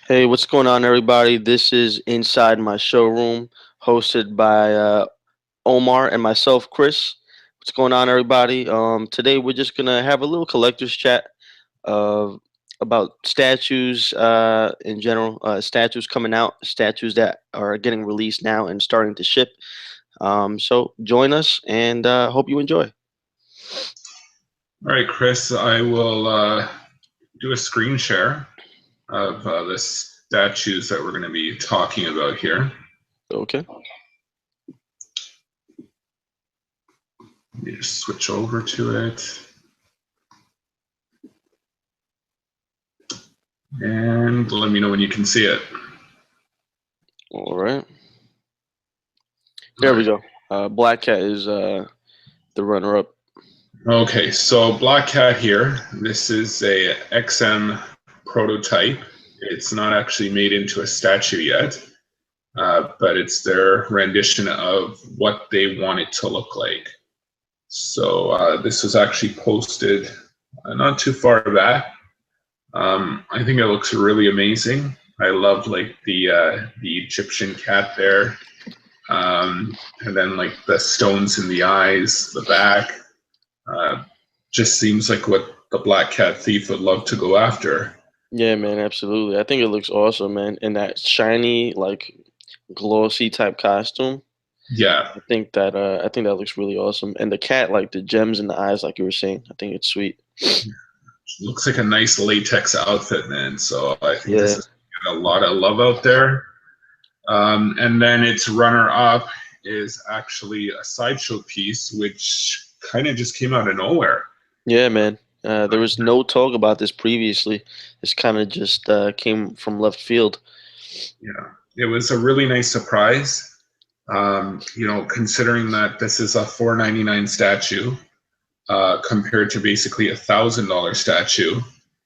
Hey, what's going on, everybody? This is Inside My Showroom, hosted by Omar and myself, Chris. What's going on, everybody? Today we're just gonna have a little collector's chat of about statues in general, statues coming out, statues that are getting released now and starting to ship. So join us and hope you enjoy. All right, Chris, I will do a screen share of the statues that we're going to be talking about here. Okay. Let me just switch over to it. And let me know when you can see it. All right. There we go. Black Cat is the runner-up. Okay, so Black Cat here. This is a XM prototype. It's not actually made into a statue yet, but it's their rendition of what they want it to look like. So this was actually posted not too far back. I think it looks really amazing. I love like the Egyptian cat there, and then like the stones in the eyes, the back. Just seems like what the Black Cat thief would love to go after. Yeah, man, absolutely. I think it looks awesome, man. And that shiny, like glossy type costume. Yeah, I think that looks really awesome. And the cat, like the gems in the eyes, like you were saying, I think it's sweet. looks like a nice latex outfit, man. So I think this Yeah. is a lot of love out there. And then its runner-up is actually a Sideshow piece, which kind of just came out of nowhere. Yeah, man. There was no talk about this previously. This kind of just came from left field. Yeah, it was a really nice surprise. Considering that this is a $499 statue compared to basically $1,000 statue,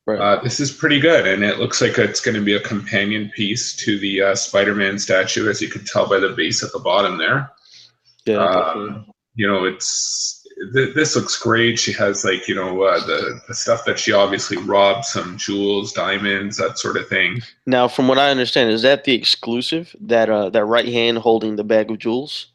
Right. this is pretty good, and it looks like it's going to be a companion piece to the Spider-Man statue, as you can tell by the base at the bottom there. Yeah, definitely. Um, this looks great. She has like the stuff that she obviously robbed, some jewels, diamonds, that sort of thing. Now, from what I understand, is that the exclusive? That right hand holding the bag of jewels?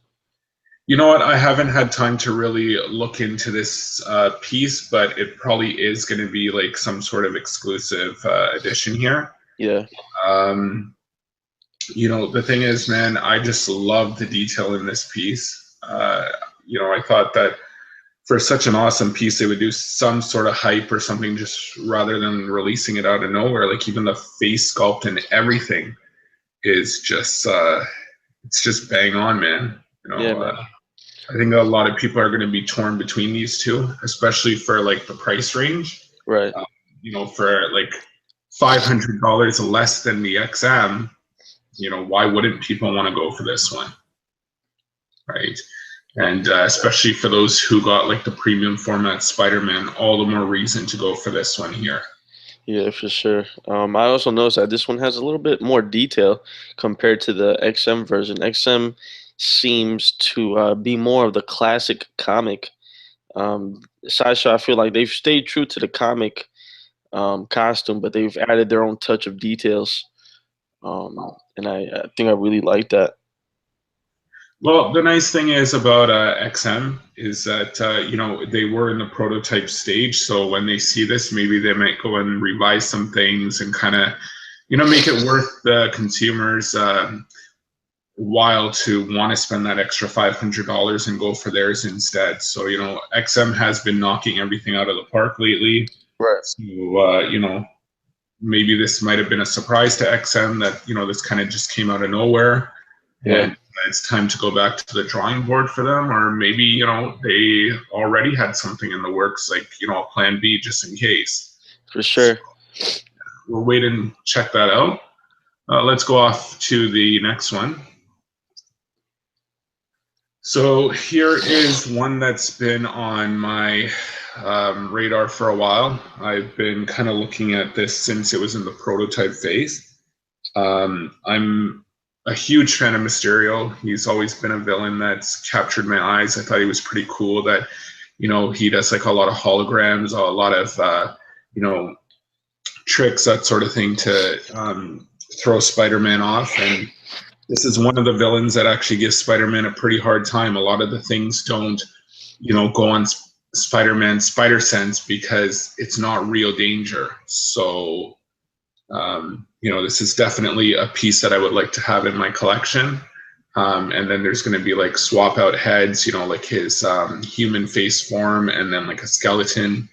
You know what? I haven't had time to really look into this piece, but it probably is going to be like some sort of exclusive edition here. Yeah. Um, the thing is, man, I just love the detail in this piece. I thought that for such an awesome piece, they would do some sort of hype or something just rather than releasing it out of nowhere. Like even the face sculpt and everything is just it's just bang on, man. Yeah, man. I think a lot of people are going to be torn between these two, especially for like the price range. Right. Uh, for like $500 less than the XM, why wouldn't people want to go for this one, right? And especially for those who got like the premium format Spider-Man, all the more reason to go for this one here. Yeah, for sure. I also noticed that this one has a little bit more detail compared to the XM version. XM seems to be more of the classic comic. Sideshow, I feel like they've stayed true to the comic costume, but they've added their own touch of details. And I think I really like that. Well, the nice thing is about XM is that they were in the prototype stage. So when they see this, maybe they might go and revise some things and kind of make it worth the consumers' while to want to spend that extra $500 and go for theirs instead. So XM has been knocking everything out of the park lately. Right. So maybe this might have been a surprise to XM that this kind of just came out of nowhere. Yeah. And it's time to go back to the drawing board for them, or maybe they already had something in the works, like a plan B just in case. For sure. So we'll wait and check that out. Let's go off to the next one. So here is one that's been on my radar for a while. I've been kind of looking at this since it was in the prototype phase. I'm a huge fan of Mysterio. He's always been a villain that's captured my eyes. I thought he was pretty cool that, he does like a lot of holograms, a lot of, tricks, that sort of thing to throw Spider-Man off. And this is one of the villains that actually gives Spider-Man a pretty hard time. A lot of the things don't, go on Spider-Man's spider sense because it's not real danger. So, this is definitely a piece that I would like to have in my collection. And then there's going to be like swap out heads, like his human face form and then like a skeleton.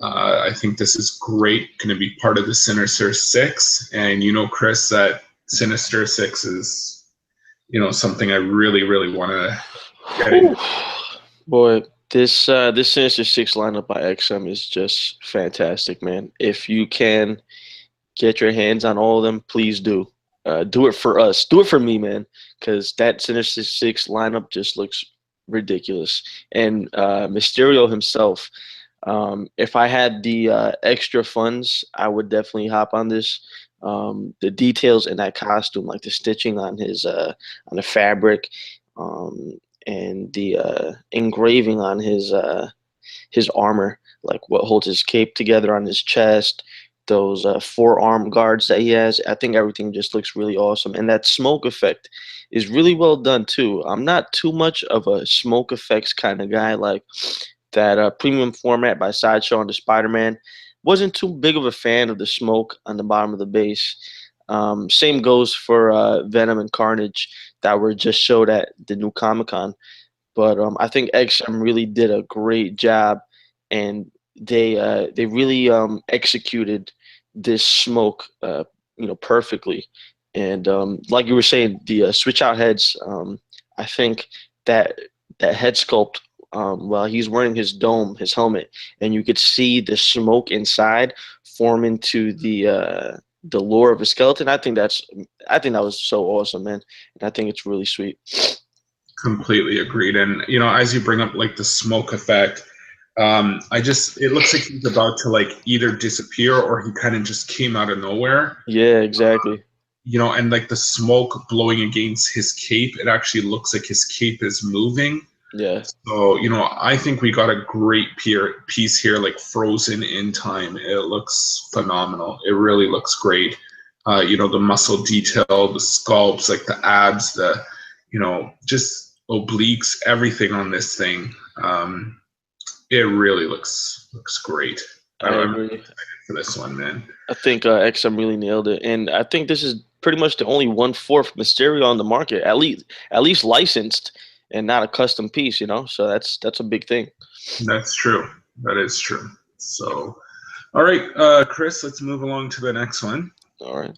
I think this is great. Going to be part of the Sinister Six. And Chris, that Sinister Six is, something I really, really want to get into. Boy, this Sinister Six lineup by XM is just fantastic, man. If you can get your hands on all of them, please do. Do it for us. Do it for me, man, because that Sinister Six lineup just looks ridiculous. And Mysterio himself, if I had the extra funds, I would definitely hop on this. The details in that costume, like the stitching on on the fabric, and the engraving on his armor, like what holds his cape together on his chest, those forearm guards that he has. I think everything just looks really awesome, and that smoke effect is really well done too. I'm not too much of a smoke effects kind of guy, like that premium format by Sideshow on the Spider-Man. Wasn't too big of a fan of the smoke on the bottom of the base. Same goes for Venom and Carnage that were just showed at the new Comic-Con. But I think XM really did a great job, and they really executed this smoke, perfectly. And like you were saying, the switch out heads. I think that that head sculpt, while he's wearing his dome, his helmet, and you could see the smoke inside form into the lore of a skeleton. I think that was so awesome, man, and I think it's really sweet. Completely agreed. And as you bring up like the smoke effect, it looks like he's about to like either disappear or he kind of just came out of nowhere. Yeah, exactly. And like the smoke blowing against his cape, it actually looks like his cape is moving. Yeah. So, I think we got a great piece here, like frozen in time. It looks phenomenal. It really looks great. The muscle detail, the sculpts, like the abs, just obliques, everything on this thing. It really looks great. I I'm agree. excited for this one, man. I think XM really nailed it, and I think this is pretty much the only 1/4 Mysterio on the market, at least licensed and not a custom piece. So that's a big thing. That's true. That is true. So, all right, Chris, let's move along to the next one. All right.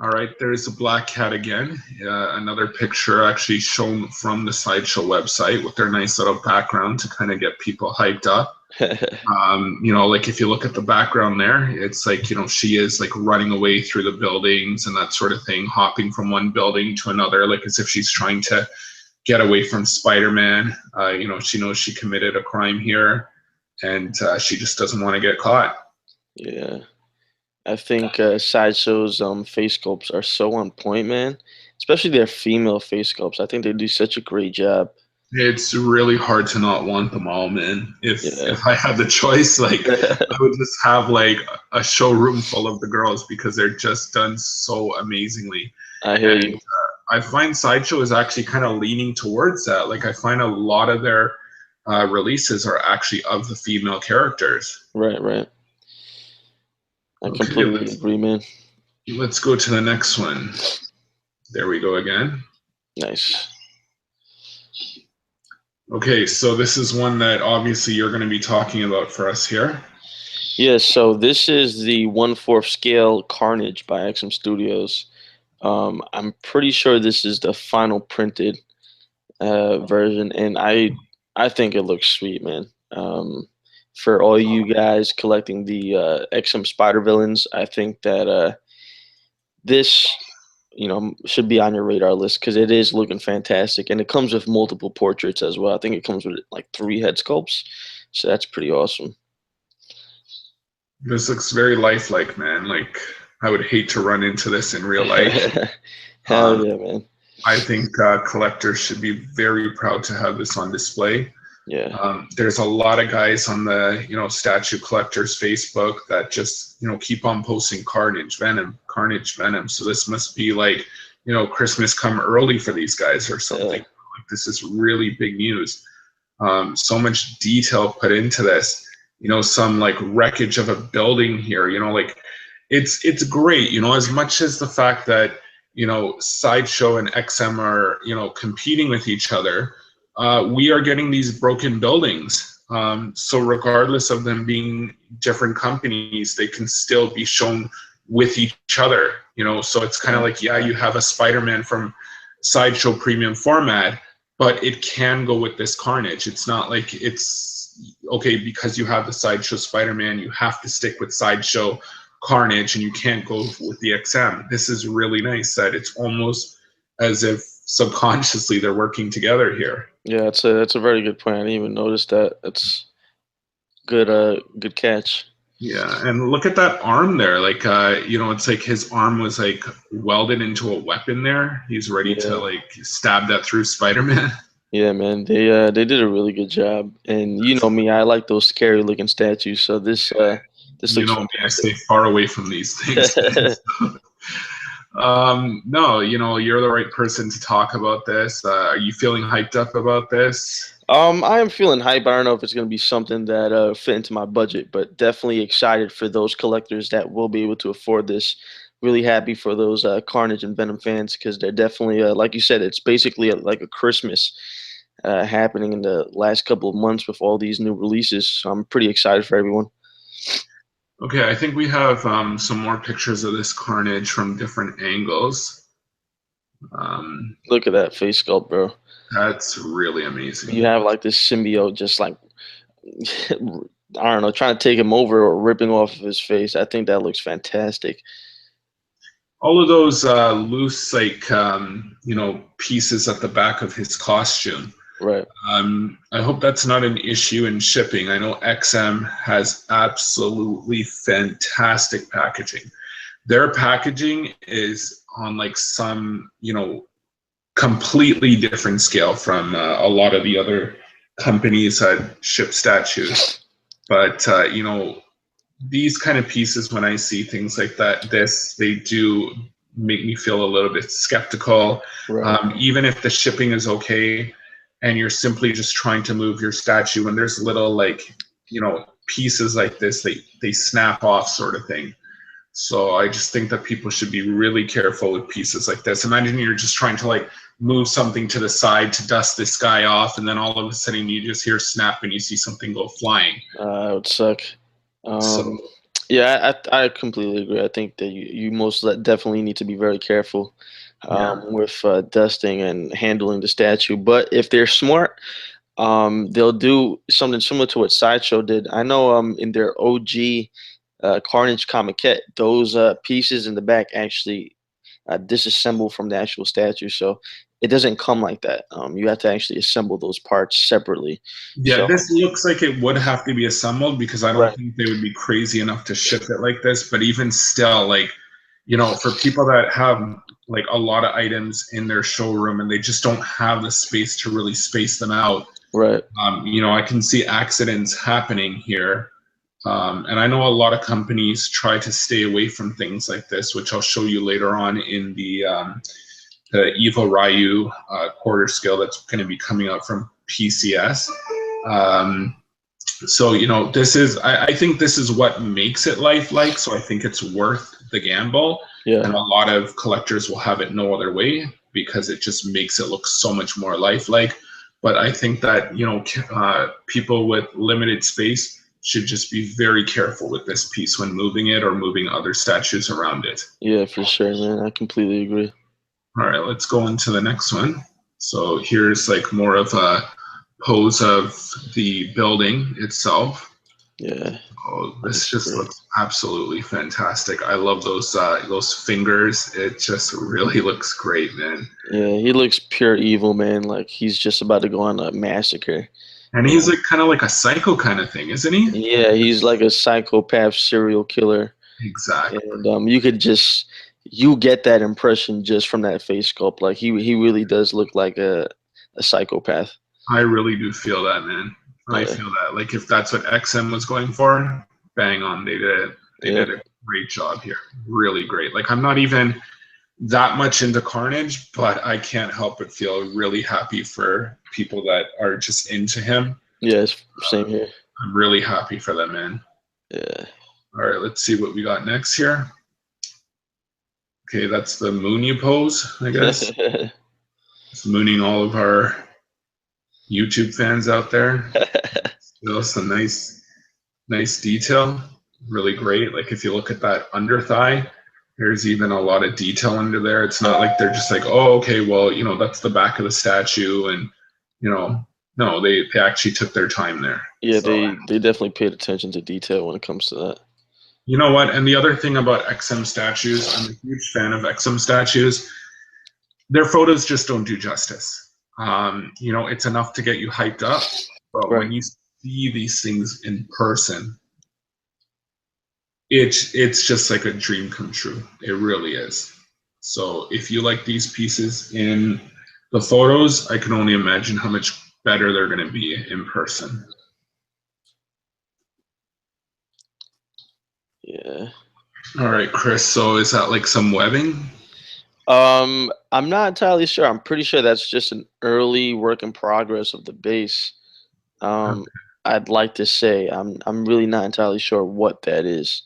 All right, there's a black cat again. Another picture actually shown from the Sideshow website with their nice little background to kind of get people hyped up. Like if you look at the background there, it's like, she is like running away through the buildings and that sort of thing, hopping from one building to another, like as if she's trying to get away from Spider-Man. She knows she committed a crime here and she just doesn't want to get caught. Yeah. I think Sideshow's face sculpts are so on point, man. Especially their female face sculpts. I think they do such a great job. It's really hard to not want them all, man. If I had the choice, like I would just have like a showroom full of the girls because they're just done so amazingly. I hear you. I find Sideshow is actually kind of leaning towards that. Like I find a lot of their releases are actually of the female characters. Right. I completely agree, man. Let's go to the next one. There we go again. Nice. Okay, so this is one that obviously you're going to be talking about for us here. Yeah, so this is the 1/4 scale Carnage by XM Studios. I'm pretty sure this is the final printed version, and I think it looks sweet, man. For all you guys collecting the XM Spider villains, I think that this, should be on your radar list because it is looking fantastic, and it comes with multiple portraits as well. I think it comes with like 3 head sculpts, so that's pretty awesome. This looks very lifelike, man. Like I would hate to run into this in real life. Hell yeah, man. I think collectors should be very proud to have this on display. Yeah. There's a lot of guys on the statue collectors Facebook that just keep on posting carnage, venom, carnage, venom. So this must be like Christmas come early for these guys or something. Yeah. Like this is really big news. So much detail put into this. Some like wreckage of a building here. Like it's great. As much as the fact that Sideshow and XM are competing with each other, we are getting these broken buildings. So regardless of them being different companies, they can still be shown with each other. So it's kind of Yeah. like, yeah, you have a Spider-Man from Sideshow premium format, but it can go with this Carnage. It's not like it's okay because you have the Sideshow Spider-Man, you have to stick with Sideshow Carnage and you can't go with the XM. This is really nice that it's almost as if subconsciously they're working together here. Yeah, it's a very good point. I didn't even notice that. It's good. Good catch. Yeah, and look at that arm there. Like, it's like his arm was like welded into a weapon there. He's ready to Yeah. like stab that through Spider-Man. Yeah, man. They did a really good job. And you know me, I like those scary looking statues. So this You looks know me, I fantastic. stay far away from these things. No, you're the right person to talk about this. Are you feeling hyped up about this? I am feeling hype. I don't know if it's gonna be something that fit into my budget, but definitely excited for those collectors that will be able to afford this. Really happy for those Carnage and Venom fans because they're definitely, like you said, it's basically like a Christmas happening in the last couple of months with all these new releases. So I'm pretty excited for everyone. Okay, I think we have some more pictures of this carnage from different angles. Um, Look at that face sculpt, bro. that's really You amazing. have like this symbiote just like I don't know, trying to take him over or ripping off of his face. I think that looks fantastic. All of those loose, like, pieces at the back of his costume. Right. I hope that's not an issue in shipping. I know XM has absolutely fantastic packaging. Their packaging is on like some, completely different scale from a lot of the other companies that ship statues. But these kind of pieces, when I see things like that, they do make me feel a little bit skeptical. Right. Even if the shipping is okay, and you're simply just trying to move your statue, and there's little like pieces like this, they snap off sort of thing. So I just think that people should be really careful with pieces like this. Imagine you're just trying to like move something to the side to dust this guy off, and then all of a sudden you just hear snap and you see something go flying. It would suck. So Yeah, I completely agree. I think that you definitely need to be very careful yeah, with dusting and handling the statue. But if they're smart, they'll do something similar to what Sideshow did. I know in their OG Carnage Comiquette, those pieces in the back actually disassemble from the actual statue. So it doesn't come like that. You have to actually assemble those parts separately. yeah, So this looks like it would have to be assembled because I don't right, think they would be crazy enough to ship it like this. But even still, like, for people that have like a lot of items in their showroom and they just don't have the space to really space them out, right, I can see accidents happening here. And I know a lot of companies try to stay away from things like this, which I'll show you later on in the Evo Ryu quarter scale that's going to be coming out from PCS. Um, so I think this is what makes it lifelike. So I think it's worth the gamble, yeah, and a lot of collectors will have it no other way because it just makes it look so much more lifelike. But I think that people with limited space should just be very careful with this piece when moving it or moving other statues around it. yeah, for sure, man. I completely agree. All right, let's go into the next one. So here's like more of a pose of the building itself. Yeah, Oh, that this looks just great. looks absolutely fantastic. I love those fingers. It just really looks great, man. Yeah, he looks pure evil, man. Like he's just about to go on a massacre. And he's And like kind of like a psycho kind of thing, isn't he? yeah, he's like a psychopath serial killer. Exactly. And you could just you get that impression just from that face sculpt. Like he really does look like a psychopath. I really do feel that, man. I Yeah, feel that. Like if that's what XM was going for, bang on. They yeah, did a great job here. Really great. Like I'm not even that much into Carnage, but I can't help but feel really happy for people that are just into him. yeah. It's same here. I'm really happy for them, man. Yeah. All right, let's see what we got next here. Okay, that's the Moonie pose, I guess. It's mooning all of our YouTube fans out there. Still some nice detail. Really great. Like if you look at that under thigh, there's even a lot of detail under there. It's not like they're just like, oh, okay, well, that's the back of the statue, and no, they actually took their time there. Yeah, So they definitely paid attention to detail when it comes to that. you know what? And the other thing about XM statues, I'm a huge fan of XM statues. Their photos just don't do justice. It's enough to get you hyped up, but Right. when you see these things in person, it's just like a dream come true. It really is. So if you like these pieces in the photos, I can only imagine how much better they're going to be in person. Yeah. All right, Chris. So is that like some webbing? I'm not entirely sure. I'm pretty sure that's just an early work in progress of the base. Um, I'd like to say I'm really not entirely sure what that is.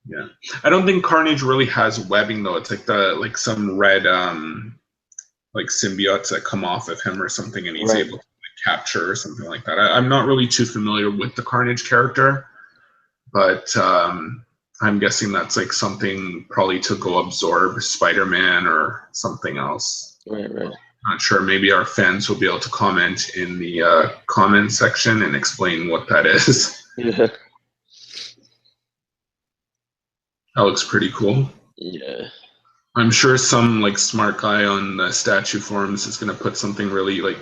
Yeah, I don't think Carnage really has webbing though. It's like some red like symbiotes that come off of him or something, and he's Right. able to capture or something like that. I'm not really too familiar with the Carnage character, but I'm guessing that's like something probably to go absorb Spider-Man or something else. Right. Right. Not sure. Maybe our fans will be able to comment in the comment section and explain what that is. Yeah. That looks pretty cool. Yeah. I'm sure some like smart guy on the statue forums is going to put something really like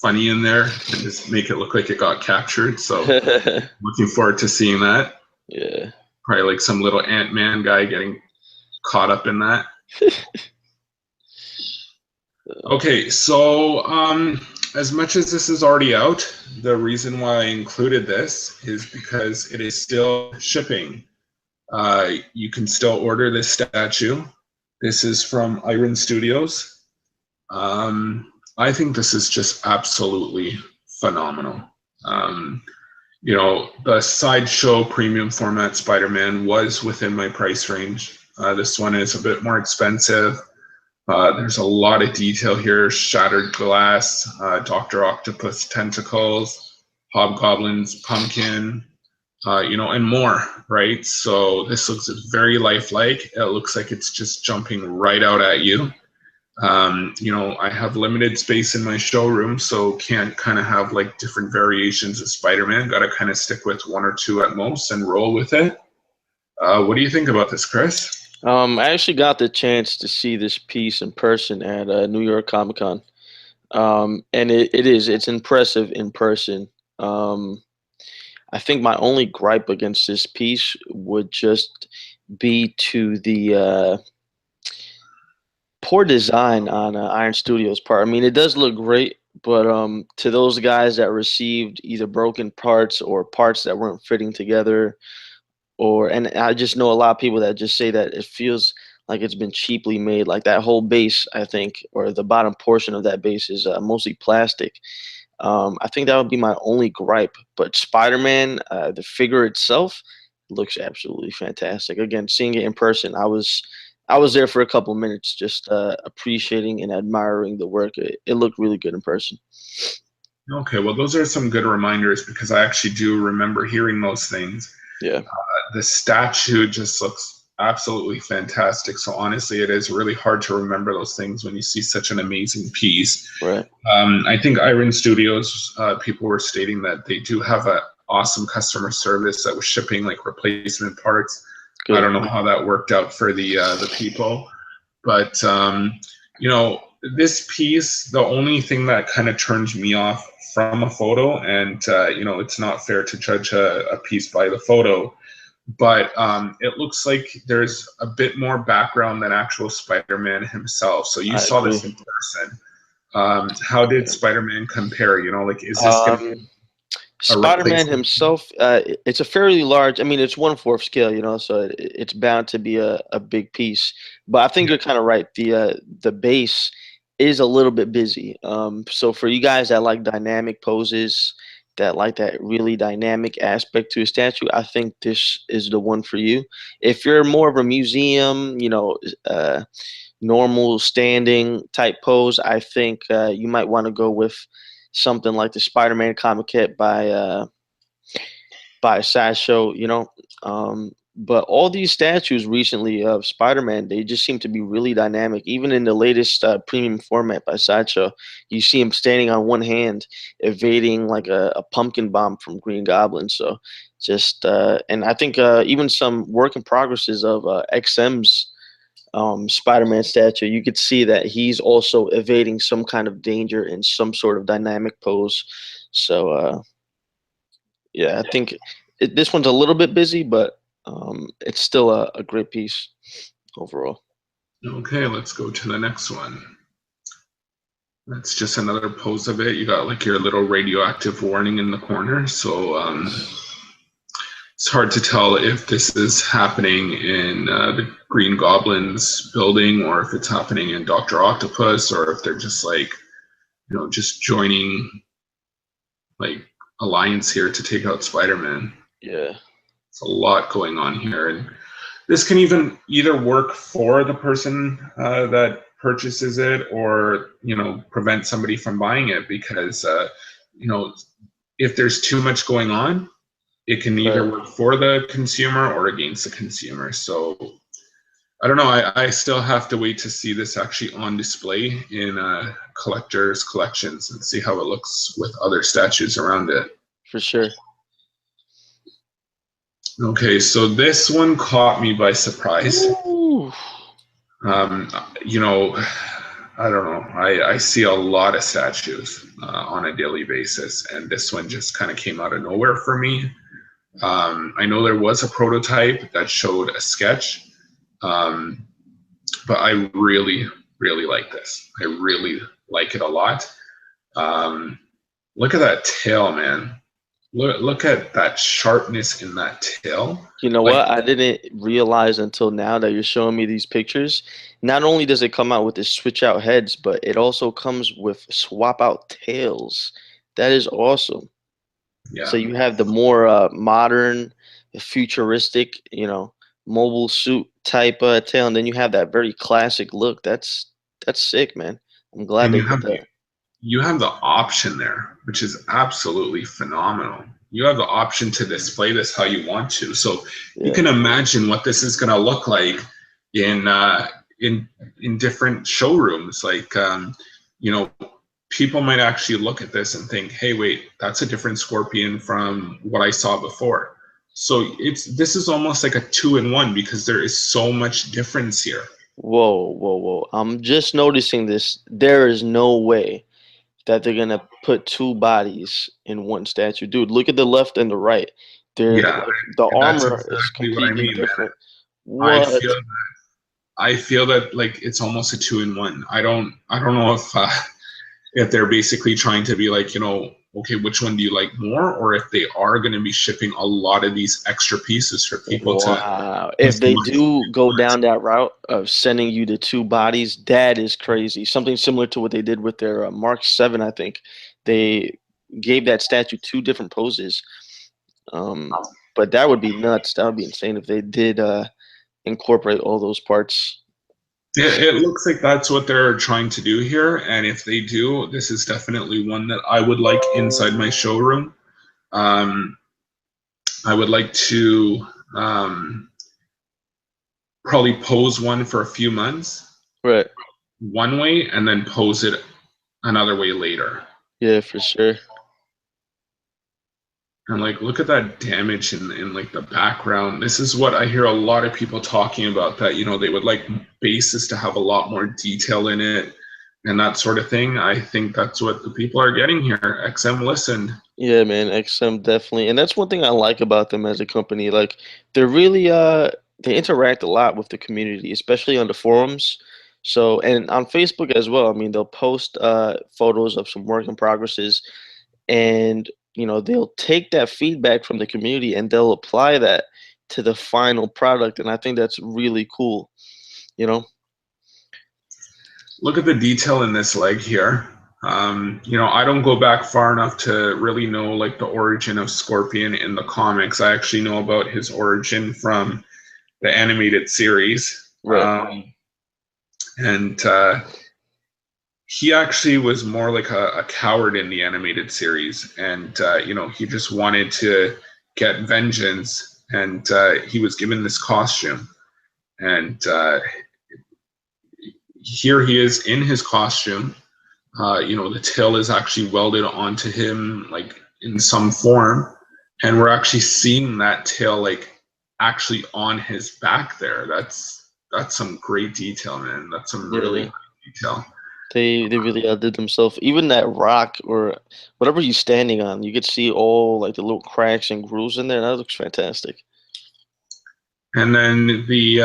funny in there and just make it look like it got captured. So looking forward to seeing that. Yeah. Probably like some little Ant-Man guy getting caught up in that. Okay, so as much as this is already out, the reason why I included this is because it is still shipping. You can still order this statue. This is from Iron Studios. I think this is just absolutely phenomenal. Um, the Sideshow premium format Spider-Man was within my price range. This one is a bit more expensive. There's a lot of detail here: shattered glass, Doctor Octopus tentacles, Hobgoblin's pumpkin, and more. Right. So this looks very lifelike. It looks like it's just jumping right out at you. I have limited space in my showroom, so can't kind of have like different variations of Spider-Man. Got to kind of stick with one or two at most and roll with it. What do you think about this, Chris? I actually got the chance to see this piece in person at New York Comic Con. And it's impressive in person. Um, I think my only gripe against this piece would just be to the poor design on Iron Studios' part. I mean, it does look great, but to those guys that received either broken parts or parts that weren't fitting together, and I just know a lot of people that just say that it feels like it's been cheaply made. Like that whole base, I think, or the bottom portion of that base is mostly plastic. I think that would be my only gripe. But Spider-Man, the figure itself, looks absolutely fantastic. Again, seeing it in person, I was there for a couple minutes, just appreciating and admiring the work. It looked really good in person. Okay, well, those are some good reminders because I actually do remember hearing those things. Yeah, The statue just looks absolutely fantastic. So honestly, it is really hard to remember those things when you see such an amazing piece. right. I think Iron Studios, people were stating that they do have an awesome customer service that was shipping like replacement parts. I Good. don't know how that worked out for the people, but this piece, the only thing that kind of turns me off from a photo, and it's not fair to judge a piece by the photo, but it looks like there's a bit more background than actual Spider-Man himself. So you I saw this agree. in person. How did Spider-Man compare? Like, is this going to be Um, a Spider-Man replacement? himself, it's a fairly large. I mean, it's 1/4 scale, so it's bound to be a big piece. But I think Yeah. you're kind of right. The base is a little bit busy. So for you guys that like dynamic poses, that like that really dynamic aspect to a statue, I think this is the one for you. If you're more of a museum, normal standing type pose, I think you might want to go with something like the Spider-Man comic kit by Sideshow. But all these statues recently of Spider-Man, they just seem to be really dynamic. Even in the latest premium format by Sideshow, you see him standing on one hand, evading like a pumpkin bomb from Green Goblin. So just and I think even some work in progresses of XM's Spider-Man statue, you could see that he's also evading some kind of danger in some sort of dynamic pose. So yeah, I think this one's a little bit busy, but it's still a great piece overall. Okay, let's go to the next one. That's just another pose of it. You got like your little radioactive warning in the corner. So it's hard to tell if this is happening in the Green Goblin's building or if it's happening in Dr. Octopus or if they're just like, just joining like alliance here to take out Spider-Man. Yeah, It's a lot going on here. And this can even either work for the person that purchases it or, prevent somebody from buying it because, you know, if there's too much going on, it can right, either work for the consumer or against the consumer. So I don't know. I still have to wait to see this actually on display in collectors' collections and see how it looks with other statues around it. for sure. Okay, so this one caught me by surprise. Ooh, Um, you know, I don't know. I see a lot of statues on a daily basis, and this one just kind of came out of nowhere for me. I know there was a prototype that showed a sketch, um, but I really, really like this. I really like it a lot. Um, Look at that tail, man. Look at that sharpness in that tail. you know Like, what? I didn't realize until now that you're showing me these pictures. Not only does it come out with the switch out heads, but it also comes with swap out tails. That is awesome. So yeah. you have the more modern, futuristic, mobile suit type tail, and then you have that very classic look. That's sick, man. I'm glad And they did that. you have the option there, which is absolutely phenomenal. You have the option to display this how you want to. So you Yeah. can imagine what this is going to look like in uh, in in different showrooms. Like, you know, people might actually look at this and think, "Hey, wait, that's a different Scorpion from what I saw before." So this is almost like a two-in-one because there is so much difference here. Whoa, whoa, whoa. I'm just noticing this. There is no way that they're gonna put two bodies in one statue. Dude, look at the left and the right. They're Yeah, like the that's armor is exactly what I completely mean, man. different. I What? feel I feel that like it's almost a two-in-one. I don't know if they're basically trying to be like, okay, which one do you like more, or if they are going to be shipping a lot of these extra pieces for people to Wow. If they customize. do go down that route of sending you the two bodies, that is crazy. Something similar to what they did with their Mark 7, I think. They gave that statue two different poses. Um, but that would be nuts. That would be insane if they did incorporate all those parts. It looks like that's what they're trying to do here, and if they do, this is definitely one that I would like inside my showroom. Um, I would like to um, probably pose one for a few months Right. one way and then pose it another way later. Yeah, for sure. And like, look at that damage in like the background. This is what I hear a lot of people talking about, that they would like bases to have a lot more detail in it and that sort of thing. I think that's what the people are getting here. XM listened. Yeah, man, XM definitely. And that's one thing I like about them as a company. Like they're really they interact a lot with the community, especially on the forums. So, and on Facebook as well, I mean, they'll post photos of some work in progresses, and they'll take that feedback from the community and they'll apply that to the final product, and I think that's really cool. You know, Look at the detail in this leg here. I don't go back far enough to really know like the origin of Scorpion in the comics. I actually know about his origin from the animated series. right? And he actually was more like a coward in the animated series. And, he just wanted to get vengeance. And he was given this costume. And here he is in his costume. The tail is actually welded onto him like in some form, and we're actually seeing that tail like actually on his back there. That's some great detail, man. That's some really Yeah, great detail. they really outdid themselves. Even that rock or whatever he's standing on, you could see all like the little cracks and grooves in there. That looks fantastic. And then the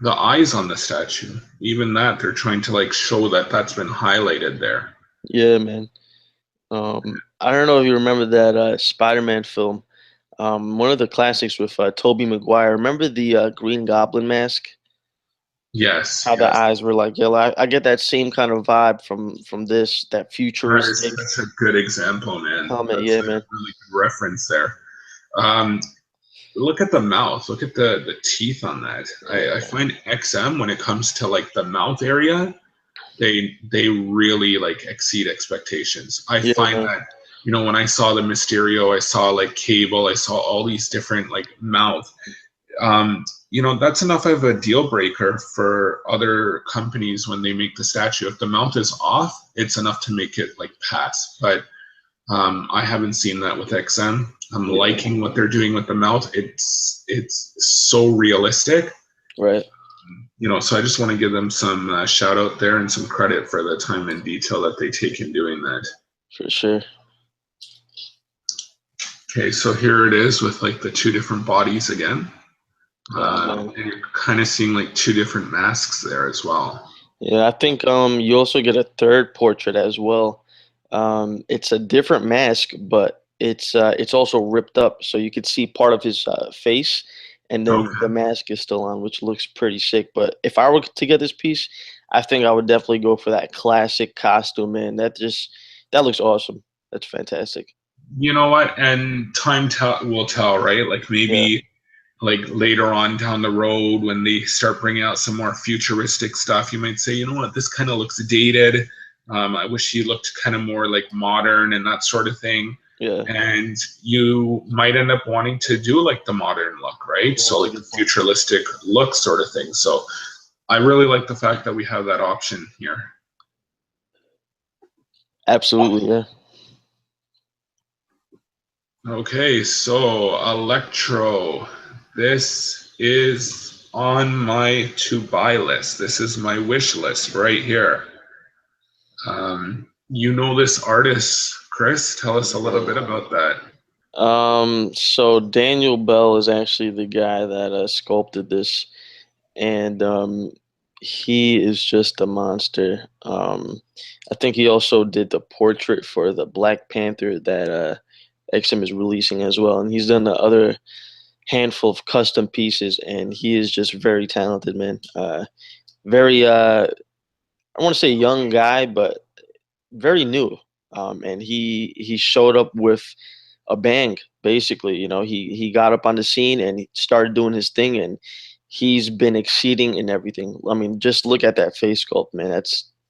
eyes on the statue, even that they're trying to like show that that's been highlighted there. Yeah, man. I don't know if you remember that Spider-Man film. One of the classics with Tobey Maguire. Remember the Green Goblin mask? Yes, How the yes. eyes were like yellow. I get that same kind of vibe from this, that That is futuristic such a good example, man. helmet. That's Yeah, a man. really good reference there. Um, Look at the mouth. Look at the teeth on that. I find XM when it comes to like the mouth area, they really like exceed expectations. I Yeah, find man. that when I saw the Mysterio, I saw like Cable, I saw all these different like mouth. That's enough of a deal breaker for other companies when they make the statue. If the mouth is off, it's enough to make it like pass. But I haven't seen that with XM. I'm Yeah, liking what they're doing with the mouth. It's so realistic. right. So I just want to give them some shout out there and some credit for the time and detail that they take in doing that. For sure. Okay, so here it is with like the two different bodies again. Oh man. And you're kind of seeing like two different masks there as well. Yeah, I think you also get a third portrait as well. It's a different mask, but it's also ripped up, so you could see part of his face, and then the Okay. mask is still on, which looks pretty sick. But if I were to get this piece, I think I would definitely go for that classic costume, man. That looks awesome. That's fantastic. You know what? And will tell, right? Like Yeah, maybe like later on down the road when they start bringing out some more futuristic stuff, you might say, you know what, this kind of looks dated. I wish he looked kind of more like modern and that sort of thing. yeah, And you might end up wanting to do like the modern look, right? yeah. So That's a like the good point. futuristic look sort of thing. So I really like the fact that we have that option here. Absolutely, yeah. Okay, so Electro. This is on my to buy list. This is my wish list right here. You know this artist, Chris? Tell us a little bit about that. So Daniel Bell is actually the guy that sculpted this, and he is just a monster. I think he also did the portrait for the Black Panther that XM is releasing as well, and he's done the other handful of custom pieces, and he is just very talented, man. Very, I want to say young guy, but very new. And he showed up with a bang, basically. He got up on the scene and he started doing his thing, and he's been exceeding in everything. I mean, just look at that face sculpt, man.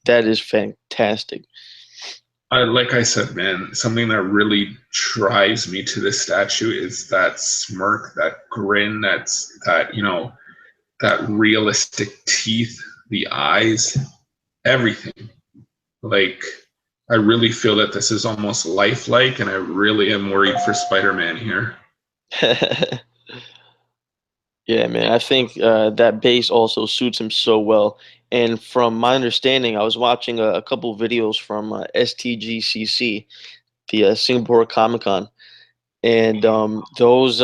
That is fantastic. Like I said, man, something that really drives me to this statue is that smirk, that grin, that realistic teeth, the eyes, everything. Like, I really feel that this is almost lifelike, and I really am worried for Spider-Man here. Yeah, man. I think that bass also suits him so well. And from my understanding, I was watching a couple videos from STGCC, the Singapore Comic Con, and those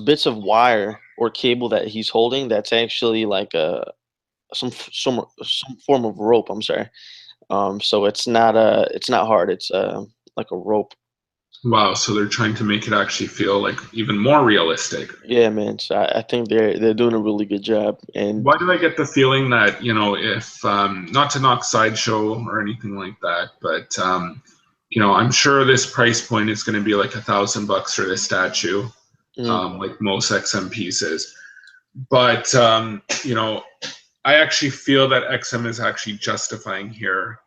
bits of wire or cable that he's holding, that's actually like some form of rope. I'm sorry. So it's not hard. It's like a rope. Wow, so they're trying to make it actually feel like even more realistic. Yeah, man. So I think they're doing a really good job. And Why do I get the feeling that, if not to knock Sideshow or anything like that, but I'm sure this price point is going to be like $1,000 for this statue, mm, like most XM pieces. But I actually feel that XM is actually justifying here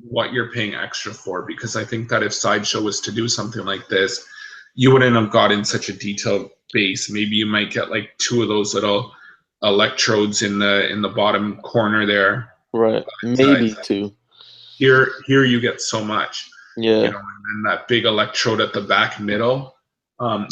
what you're paying extra for, because I think that if Sideshow was to do something like this, you wouldn't have gotten such a detailed base. Maybe you might get like two of those little electrodes in the bottom corner there. right, But I maybe think two. here you get so much, Yeah. and then that big electrode at the back middle.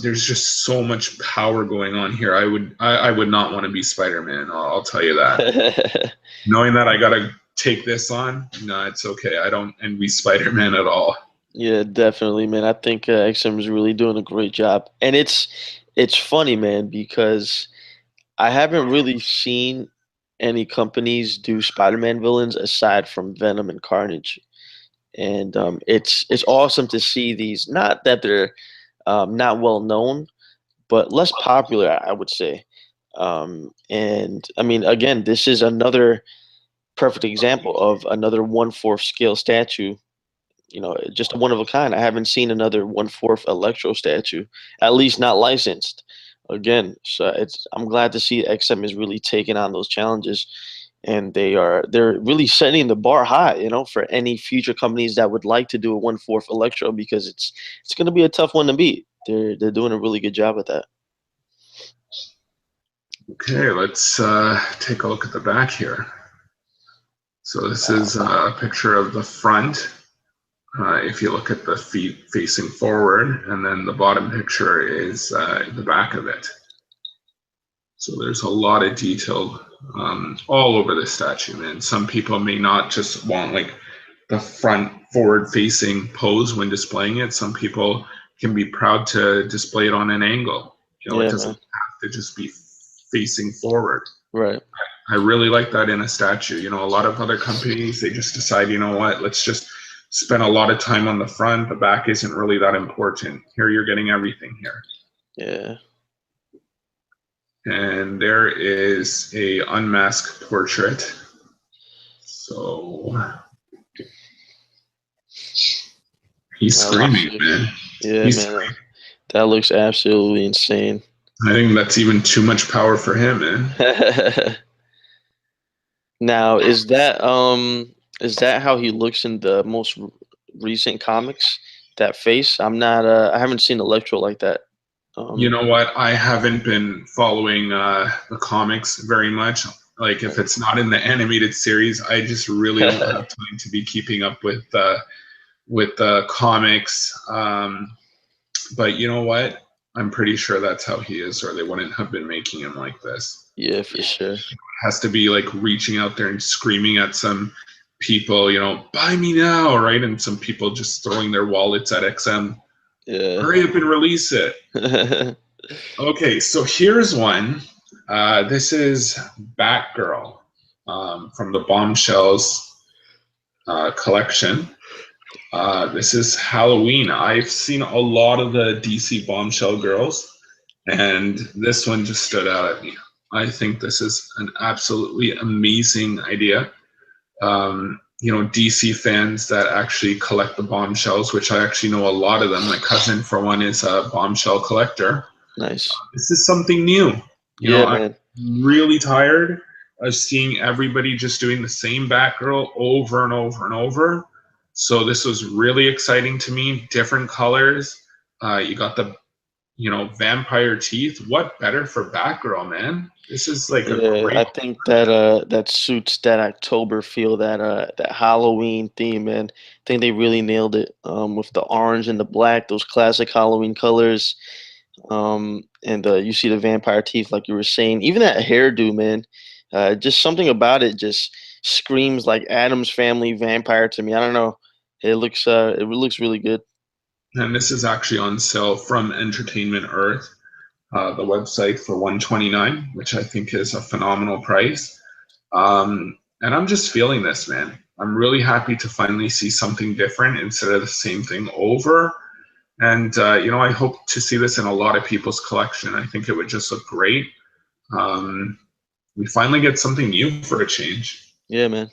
There's just so much power going on here. I would not want to be Spider-Man. I'll tell you that. Knowing that I gotta take this on, no, it's okay. I don't envy Spider-Man at all. Yeah, definitely, man. I think XM is really doing a great job, and it's funny, man, because I haven't really seen any companies do Spider-Man villains aside from Venom and Carnage, and it's awesome to see these. Not that they're not well known, but less popular, I would say. And I mean, again, this is another perfect example of another one-fourth scale statue. Just a one of a kind. I haven't seen another one-fourth electro statue, at least not licensed. Again, so I'm glad to see XM is really taking on those challenges, and they're really setting the bar high, for any future companies that would like to do a one-fourth electro, because it's going to be a tough one to beat. They're doing a really good job at that. Okay, let's take a look at the back here. So this Wow. is a picture of the front. If you look at the feet facing forward, and then the bottom picture is the back of it. So there's a lot of detail all over the statue, man. Some people may not just want like the front forward facing pose when displaying it. Some people can be proud to display it on an angle. It Yeah, doesn't man. have to just be facing forward. Right. I really like that in a statue. A lot of other companies, they just decide, what, let's just spend a lot of time on the front. The back isn't really that important. Here you're getting everything here. Yeah. And there is a unmasked portrait. So he's That looks screaming, good. man. Yeah, He's man. That looks absolutely insane. I think that's even too much power for him, man. Now, is that how he looks in the most recent comics? That face? I haven't seen Electro like that. You Um, know what? I haven't been following the comics very much. Like, if it's not in the animated series, I just really don't have time to be keeping up with the comics. But you know what? I'm pretty sure that's how he is, or they wouldn't have been making him like this. yeah, for sure. Has to be like reaching out there and screaming at some people, buy me now, right? And some people just throwing their wallets at XM. Yeah. Hurry up and release it. Okay, so here's one. This is Batgirl from the Bombshells collection. This is Halloween. I've seen a lot of the DC Bombshell girls, and this one just stood out at me. I think this is an absolutely amazing idea. DC fans that actually collect the bombshells, which I actually know a lot of them. My cousin, for one, is a bombshell collector. Nice. This is something new. Yeah, I'm man. really tired of seeing everybody just doing the same Batgirl over and over and over. So this was really exciting to me. Different colors. You got the vampire teeth. What better for Batgirl, man? This is like a Yeah, great. I think that that suits that October feel, that Halloween theme, man. I think they really nailed it. With the orange and the black, those classic Halloween colors. And you see the vampire teeth, like you were saying. Even that hairdo, man. Just something about it just screams like Adam's Family vampire to me. I don't know. It looks really good. And this is actually on sale from Entertainment Earth, the website, for $129, which I think is a phenomenal price. And I'm just feeling this, man. I'm really happy to finally see something different instead of the same thing over. And I hope to see this in a lot of people's collection. I think it would just look great. Um, we finally get something new for a change. Yeah, man.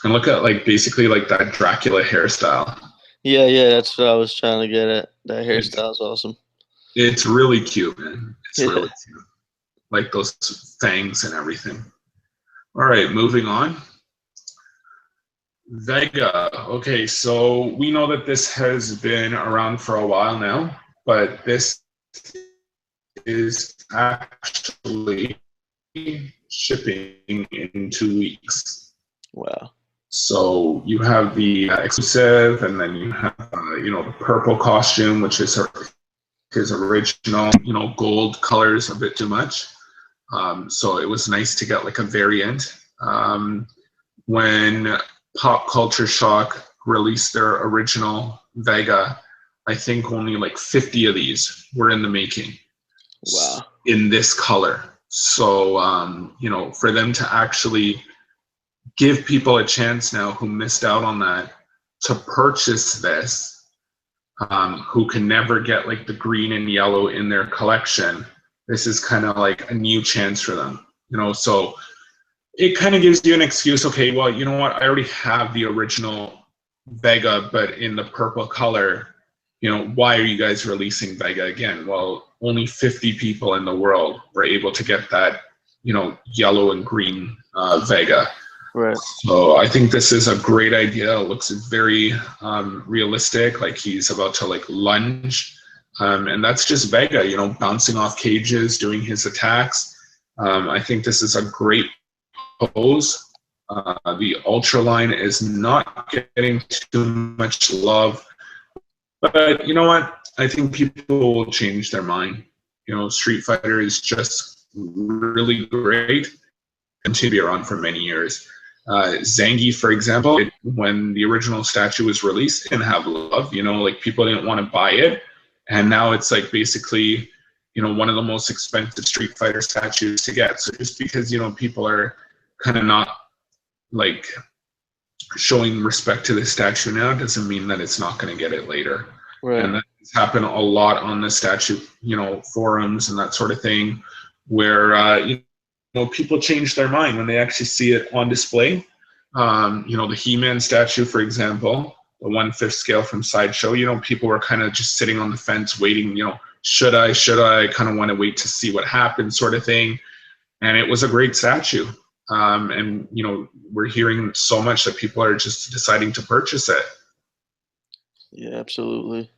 And look at like basically like that Dracula hairstyle. Yeah, yeah, that's what I was trying to get at. That It's hairstyle's awesome. it's really cute, man. It's Yeah. really cute. Like those fangs and everything. All right, moving on. Vega. Okay, so we know that this has been around for a while now, but this is actually shipping in 2 weeks. Wow. So you have the exclusive, and then you have the purple costume, which is his original, gold colors a bit too much. So it was nice to get like a variant. When Pop Culture Shock released their original Vega, I think only like 50 of these were in the making Wow. in this color. So, for them to actually give people a chance now who missed out on that to purchase this, who can never get like the green and yellow in their collection, this is kind of like a new chance for them, so it kind of gives you an excuse. Okay, well, you know what? I already have the original Vega, but in the purple color. Why are you guys releasing Vega again? Well, only 50 people in the world were able to get that, yellow and green Vega. Right. So I think this is a great idea. It looks very realistic, like he's about to like lunge. And that's just Vega, bouncing off cages, doing his attacks. I think this is a great pose. The Ultraline is not getting too much love, but you know what? I think people will change their mind. Street Fighter is just really great and to be around for many years. Zangief, for example, when the original statue was released, it didn't have love. Like people didn't want to buy it, and now it's like basically, one of the most expensive Street Fighter statues to get. So just because people are kind of not like showing respect to this statue now doesn't mean that it's not going to get it later. Right. And that has happened a lot on the statue, forums and that sort of thing, where people change their mind when they actually see it on display. The He-Man statue, for example, the 1/5 scale from Sideshow. People were kind of just sitting on the fence, waiting. Should I? I kind of want to wait to see what happens, sort of thing. And it was a great statue. And we're hearing so much that people are just deciding to purchase it. Yeah, absolutely.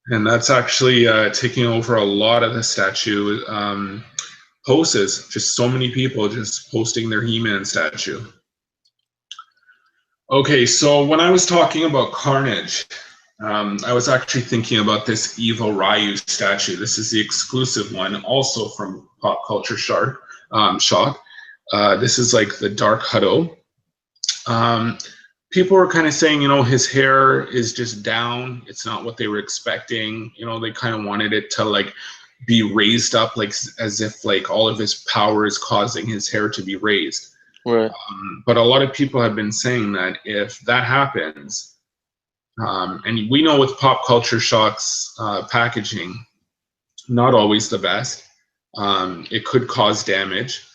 And that's actually taking over a lot of the statue poses. Just so many people just posting their He-Man statue. Okay, so when I was talking about Carnage, I was actually thinking about this Evil Ryu statue. This is the exclusive one, also from Pop Culture Shock. This is like the Dark Hado. People were kind of saying, his hair is just down. It's not what they were expecting. They kind of wanted it to like be raised up, like as if like all of his power is causing his hair to be raised. Right. But a lot of people have been saying that if that happens, and we know with Pop Culture Shock's packaging, not always the best. It could cause damage.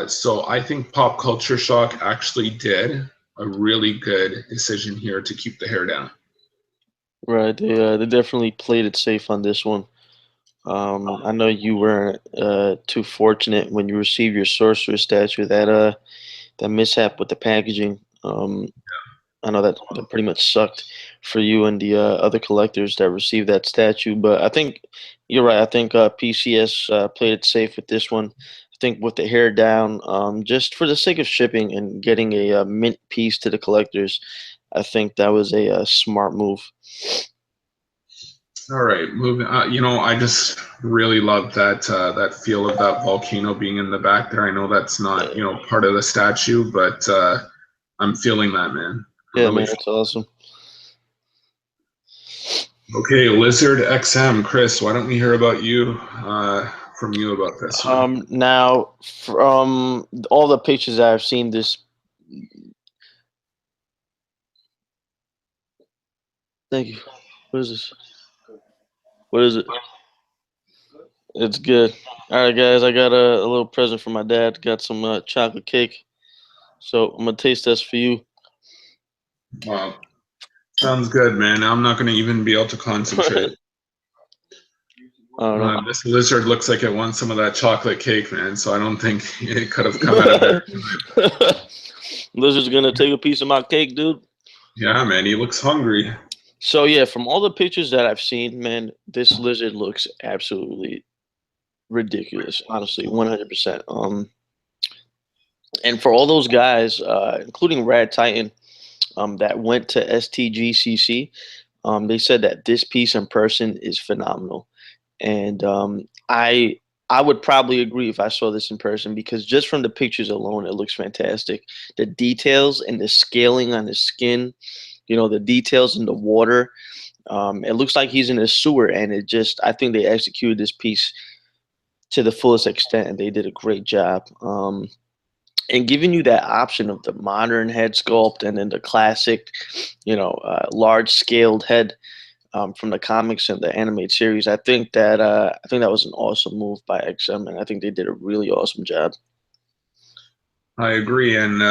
So I think Pop Culture Shock actually did a really good decision here to keep the hair down. Right. They definitely played it safe on this one. I know you weren't too fortunate when you received your sorcerer statue. That mishap with the packaging. I know that pretty much sucked for you and the other collectors that received that statue. But I think you're right. I think PCS played it safe with this one. I think with the hair down, just for the sake of shipping and getting a mint piece to the collectors, I think that was a smart move. All right, moving. I just really love that feel of that volcano being in the back there. I know that's not part of the statue, but I'm feeling that, man. I'm Yeah, really. man, that's awesome. Okay, Lizard XM, Chris. Why don't we hear about you from you about this one. Now from all the pictures I've seen, this thank you. What is this? What is it? It's good. All right, guys. I got a little present from my dad. Got some chocolate cake. So I'm gonna taste this for you. Wow, sounds good, man. I'm not going to even be able to concentrate. I don't This lizard looks like it wants some of that chocolate cake, man. So I don't think it could have come at a better time. know. Lizard's gonna take a piece of my cake, dude. Yeah, man, he looks hungry. So yeah, from all the pictures that I've seen, man, this lizard looks absolutely ridiculous. Honestly, 100%. And for all those guys, including Rad Titan, that went to STGCC, they said that this piece in person is phenomenal. And I would probably agree if I saw this in person because just from the pictures alone, it looks fantastic. The details and the scaling on his skin, the details in the water. It looks like he's in a sewer, and I think they executed this piece to the fullest extent, and they did a great job. And giving you that option of the modern head sculpt and then the classic, large scaled head from the comics and the animated series. I think that was an awesome move by XM, and I think they did a really awesome job. I agree, and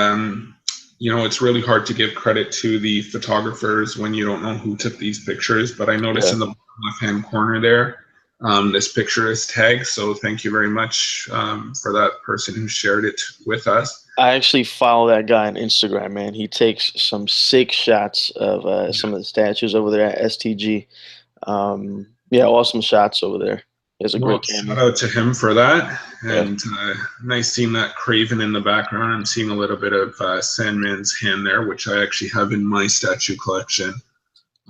it's really hard to give credit to the photographers when you don't know who took these pictures. But I noticed Yeah. in the left-hand corner there, this picture is tagged. So thank you very much for that person who shared it with us. I actually follow that guy on Instagram, man. He takes some sick shots of some of the statues over there at STG. Yeah, awesome shots over there. He has a Well, great shout camera. out to him for that, Yeah, and nice seeing that Craven in the background. I'm seeing a little bit of Sandman's hand there, which I actually have in my statue collection.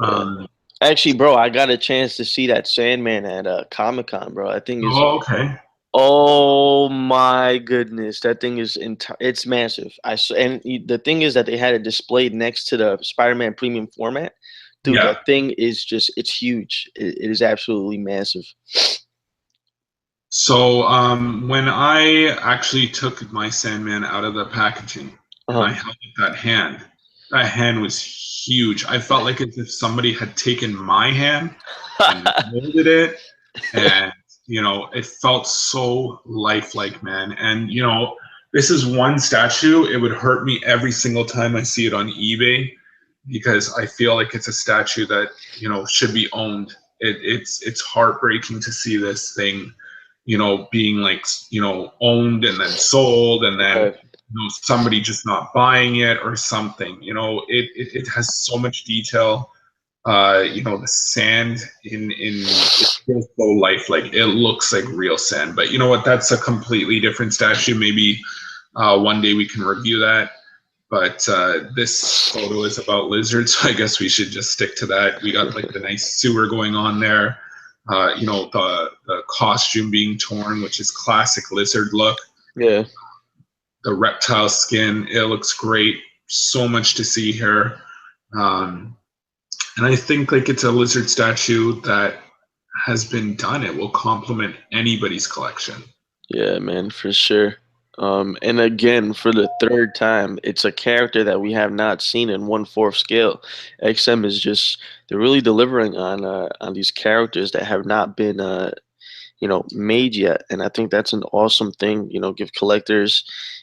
yeah. Um, Actually, bro, I got a chance to see that Sandman at Comic Con, bro. I think is oh, okay. Oh my goodness, that thing is it's massive. The thing is that they had it displayed next to the Spider-Man premium format. Dude, Yeah. that thing is it's huge. It is absolutely massive. So when I actually took my Sandman out of the packaging and I Uh-huh. held up that hand was huge. I felt like as if somebody had taken my hand and molded it, and it felt so lifelike, man. And this is one statue. It would hurt me every single time I see it on eBay because I feel like it's a statue that should be owned. It's heartbreaking to see this thing being like, owned and then sold and then, Right. somebody just not buying it or something. It has so much detail. The sand it feels so lifelike. It looks like real sand. But you know what? That's a completely different statue. Maybe one day we can review that. But this photo is about lizards, so I guess we should just stick to that. We got like the nice sewer going on there. The costume being torn, which is classic lizard look. Yeah. The reptile skin, it looks great. So much to see here. And I think like it's a lizard statue that has been done. It will complement anybody's collection. Yeah, man, for sure. And again, for the third time, it's a character that we have not seen in 1/4 scale. XM is they're really delivering on these characters that have not been made yet. And I think that's an awesome thing, give collectors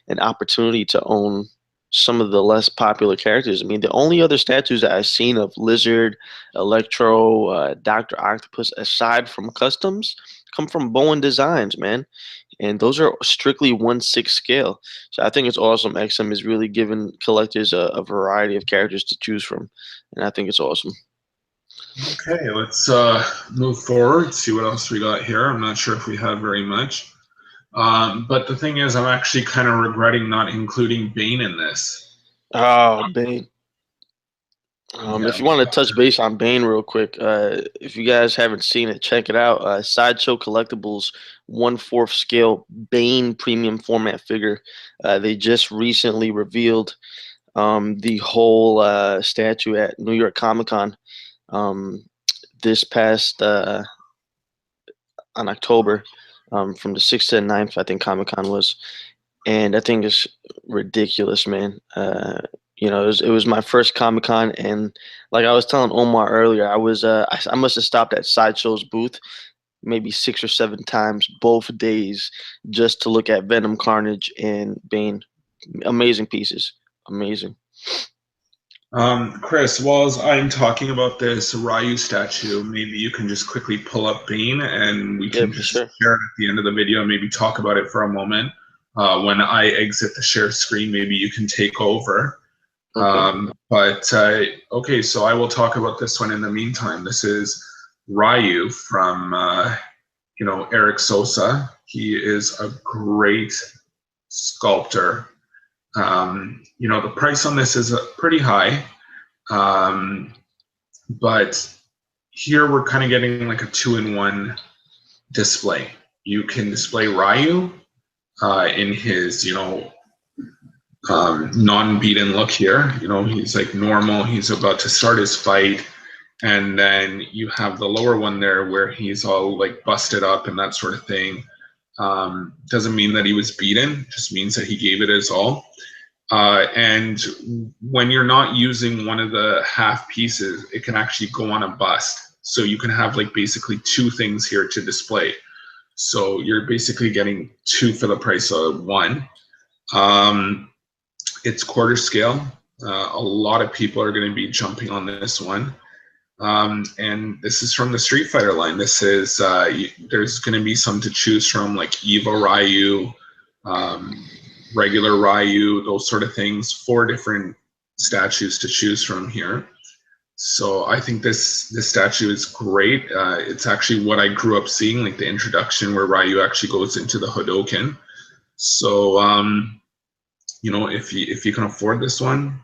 an opportunity to own some of the less popular characters. I mean, the only other statues that I've seen of Lizard, Electro, Dr. Octopus, aside from customs, come from Bowen Designs, man. And those are strictly 1/6 scale. So I think it's awesome. XM is really giving collectors a variety of characters to choose from. And I think it's awesome. Okay, let's move forward, see what else we got here. I'm not sure if we have very much. But the thing is, I'm actually kind of regretting not including Bane in this. Oh, Bane. Yeah. If you want to touch base on Bane real quick, if you guys haven't seen it, check it out. Sideshow Collectibles 1/4 scale Bane premium format figure. They just recently revealed the whole statue at New York Comic Con this past on October. from the 6th to the 9th, I think Comic Con was, and I think it's ridiculous, man. It was my first Comic Con, and like I was telling Omar earlier, I must have stopped at Sideshow's booth maybe 6 or 7 times both days just to look at Venom, Carnage, and Bane. Amazing pieces, amazing. Chris, while I'm talking about this Ryu statue, maybe you can just quickly pull up Bane and we Yeah, can for just sure. share it at the end of the video and maybe talk about it for a moment. When I exit the share screen, maybe you can take over. Okay. Okay, so I will talk about this one in the meantime. This is Ryu from, Eric Sosa. He is a great sculptor. The price on this is pretty high, um, but here we're kind of getting like a two-in-one display. You can display Ryu in his, non-beaten look here. He's like normal. He's about to start his fight. And then you have the lower one there where he's all like busted up and that sort of thing. Doesn't mean that he was beaten, just means that he gave it his all. And when you're not using one of the half pieces, it can actually go on a bust. So you can have like basically two things here to display. So you're basically getting two for the price of one. It's quarter scale. A lot of people are going to be jumping on this one. And this is from the Street Fighter line. This is there's going to be some to choose from, like Evo Ryu, regular Ryu, those sort of things. 4 different statues to choose from here. So I think this statue is great. It's actually what I grew up seeing, like the introduction where Ryu actually goes into the Hadoken. So if you can afford this one,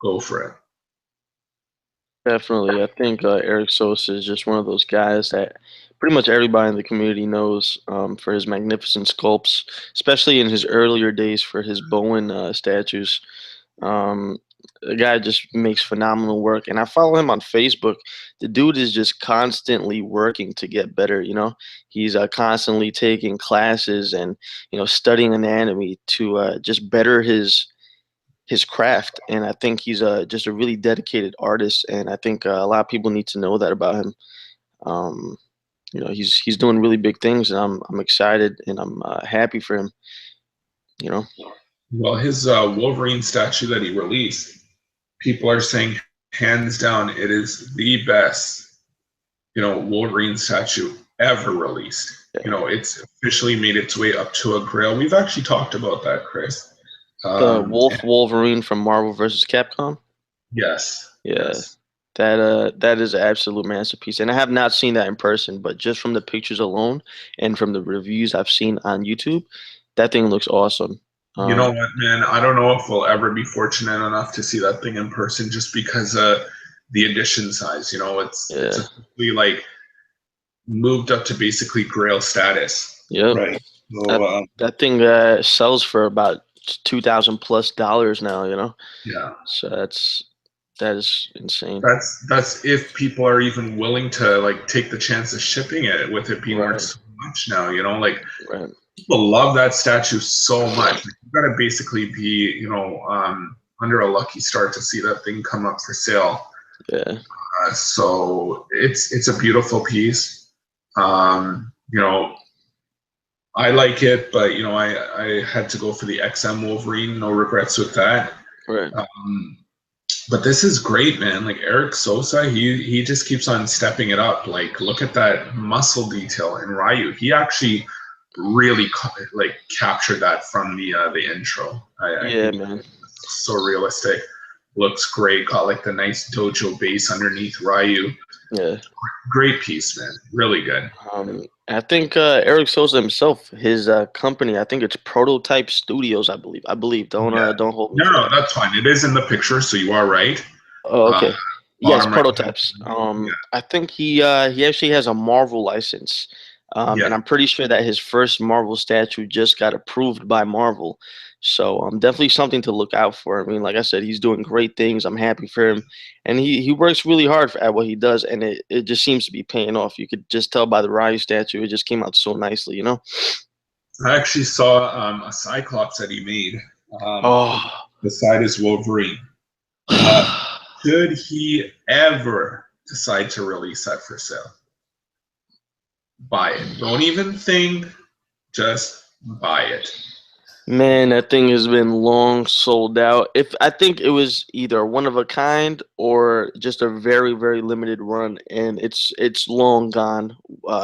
go for it. Definitely. I think Eric Sosa is just one of those guys that pretty much everybody in the community knows for his magnificent sculpts, especially in his earlier days for his Bowen statues. Um, the guy just makes phenomenal work, and I follow him on Facebook. The dude is just constantly working to get better. He's constantly taking classes and studying anatomy to just better his craft, and I think he's just a really dedicated artist, and I think a lot of people need to know that about him. Um, he's doing really big things, and I'm excited and I'm happy for him. You know, Well, his Wolverine statue that he released, people are saying hands down it is the best, Wolverine statue ever released. yeah. It's officially made its way up to a grail. We've actually talked about that, Chris. The And Wolverine from Marvel versus Capcom. yes, Yeah, yes. that is an absolute masterpiece, and I have not seen that in person, but just from the pictures alone and from the reviews I've seen on YouTube, that thing looks awesome. You know Um, what, man? I don't know if we'll ever be fortunate enough to see that thing in person, just because the edition size. It's yeah, officially like moved up to basically grail status, yep. right? That So that thing sells for about $2,000+ now. yeah, So that is insane. that's if people are even willing to like take the chance of shipping it, with it being worth Right, so much now. Like right. people love that statue so much. Like, you got to basically be, under a lucky star to see that thing come up for sale. Yeah, So it's a beautiful piece. Um, you know, I like it, but I had to go for the XM Wolverine. No regrets with that. right. Um, but this is great, man. Like Eric Sosa, he just keeps on stepping it up. Like look at that muscle detail in Ryu. He actually really like captured that from the intro. I Yeah, think man. it's so realistic. Looks great. Got like the nice dojo base underneath Ryu. Yeah. Great piece, man. Really good. I think Eric Sosa himself, his company, I think it's Prototype Studios. I believe. Don't Yeah. don't hold me No, to no, that. that's fine. It is in the picture, so you are right. Oh, Uh, okay. Yes, bottom right hand. prototypes. I think he actually has a Marvel license. Yeah, And I'm pretty sure that his first Marvel statue just got approved by Marvel. So definitely something to look out for. I mean, like I said, he's doing great things. I'm happy for him, and he works really hard at what he does, and it just seems to be paying off. You could just tell by the Ryu statue; it just came out so nicely, you know. I actually saw a Cyclops that he made Oh, beside his Wolverine. Uh, should he ever decide to release that for sale, buy it. Don't even think, just buy it. man, that thing has been long sold out. If I think it was either one of a kind or just a very, very limited run, and it's long gone,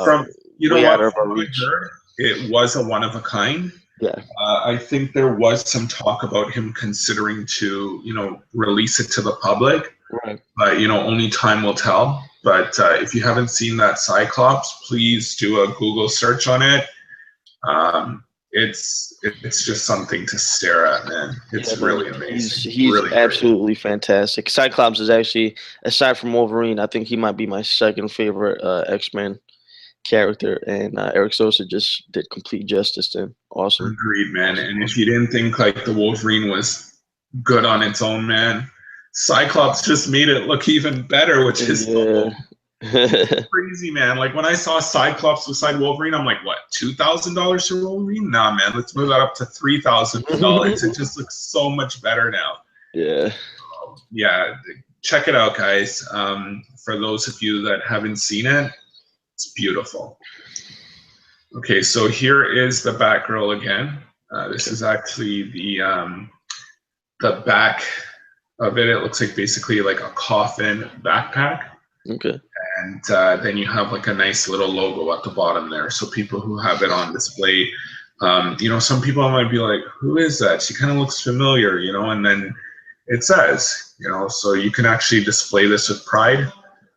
From you know way what, out of from our what I reach. heard, it was a one of a kind. Yeah, I think there was some talk about him considering to, release it to the public, right. but only time will tell. But if you haven't seen that Cyclops, please do a Google search on it. It's just something to stare at, man. Yeah, It's man, really he's amazing, he's really great. absolutely fantastic. Cyclops is actually, aside from Wolverine, I think he might be my second favorite X-Men character, and Eric Sosa just did complete justice to him. Awesome, Agreed, man. awesome, And if awesome. you didn't think like the Wolverine was good on its own, man, Cyclops just made it look even better, which is Yeah. crazy, man. Like when I saw Cyclops beside Wolverine, I'm like, what, $2,000 for Wolverine? Nah, man, let's move that up to $3,000. It just looks so much better now. Yeah. Yeah, check it out, guys. For those of you that haven't seen it, it's beautiful. Okay, so here is the Batgirl again. This Okay. is actually the back of it. It looks like basically like a coffin backpack. Okay. And then you have like a nice little logo at the bottom there. So people who have it on display, some people might be like, who is that? She kind of looks familiar, and then it says, so you can actually display this with pride.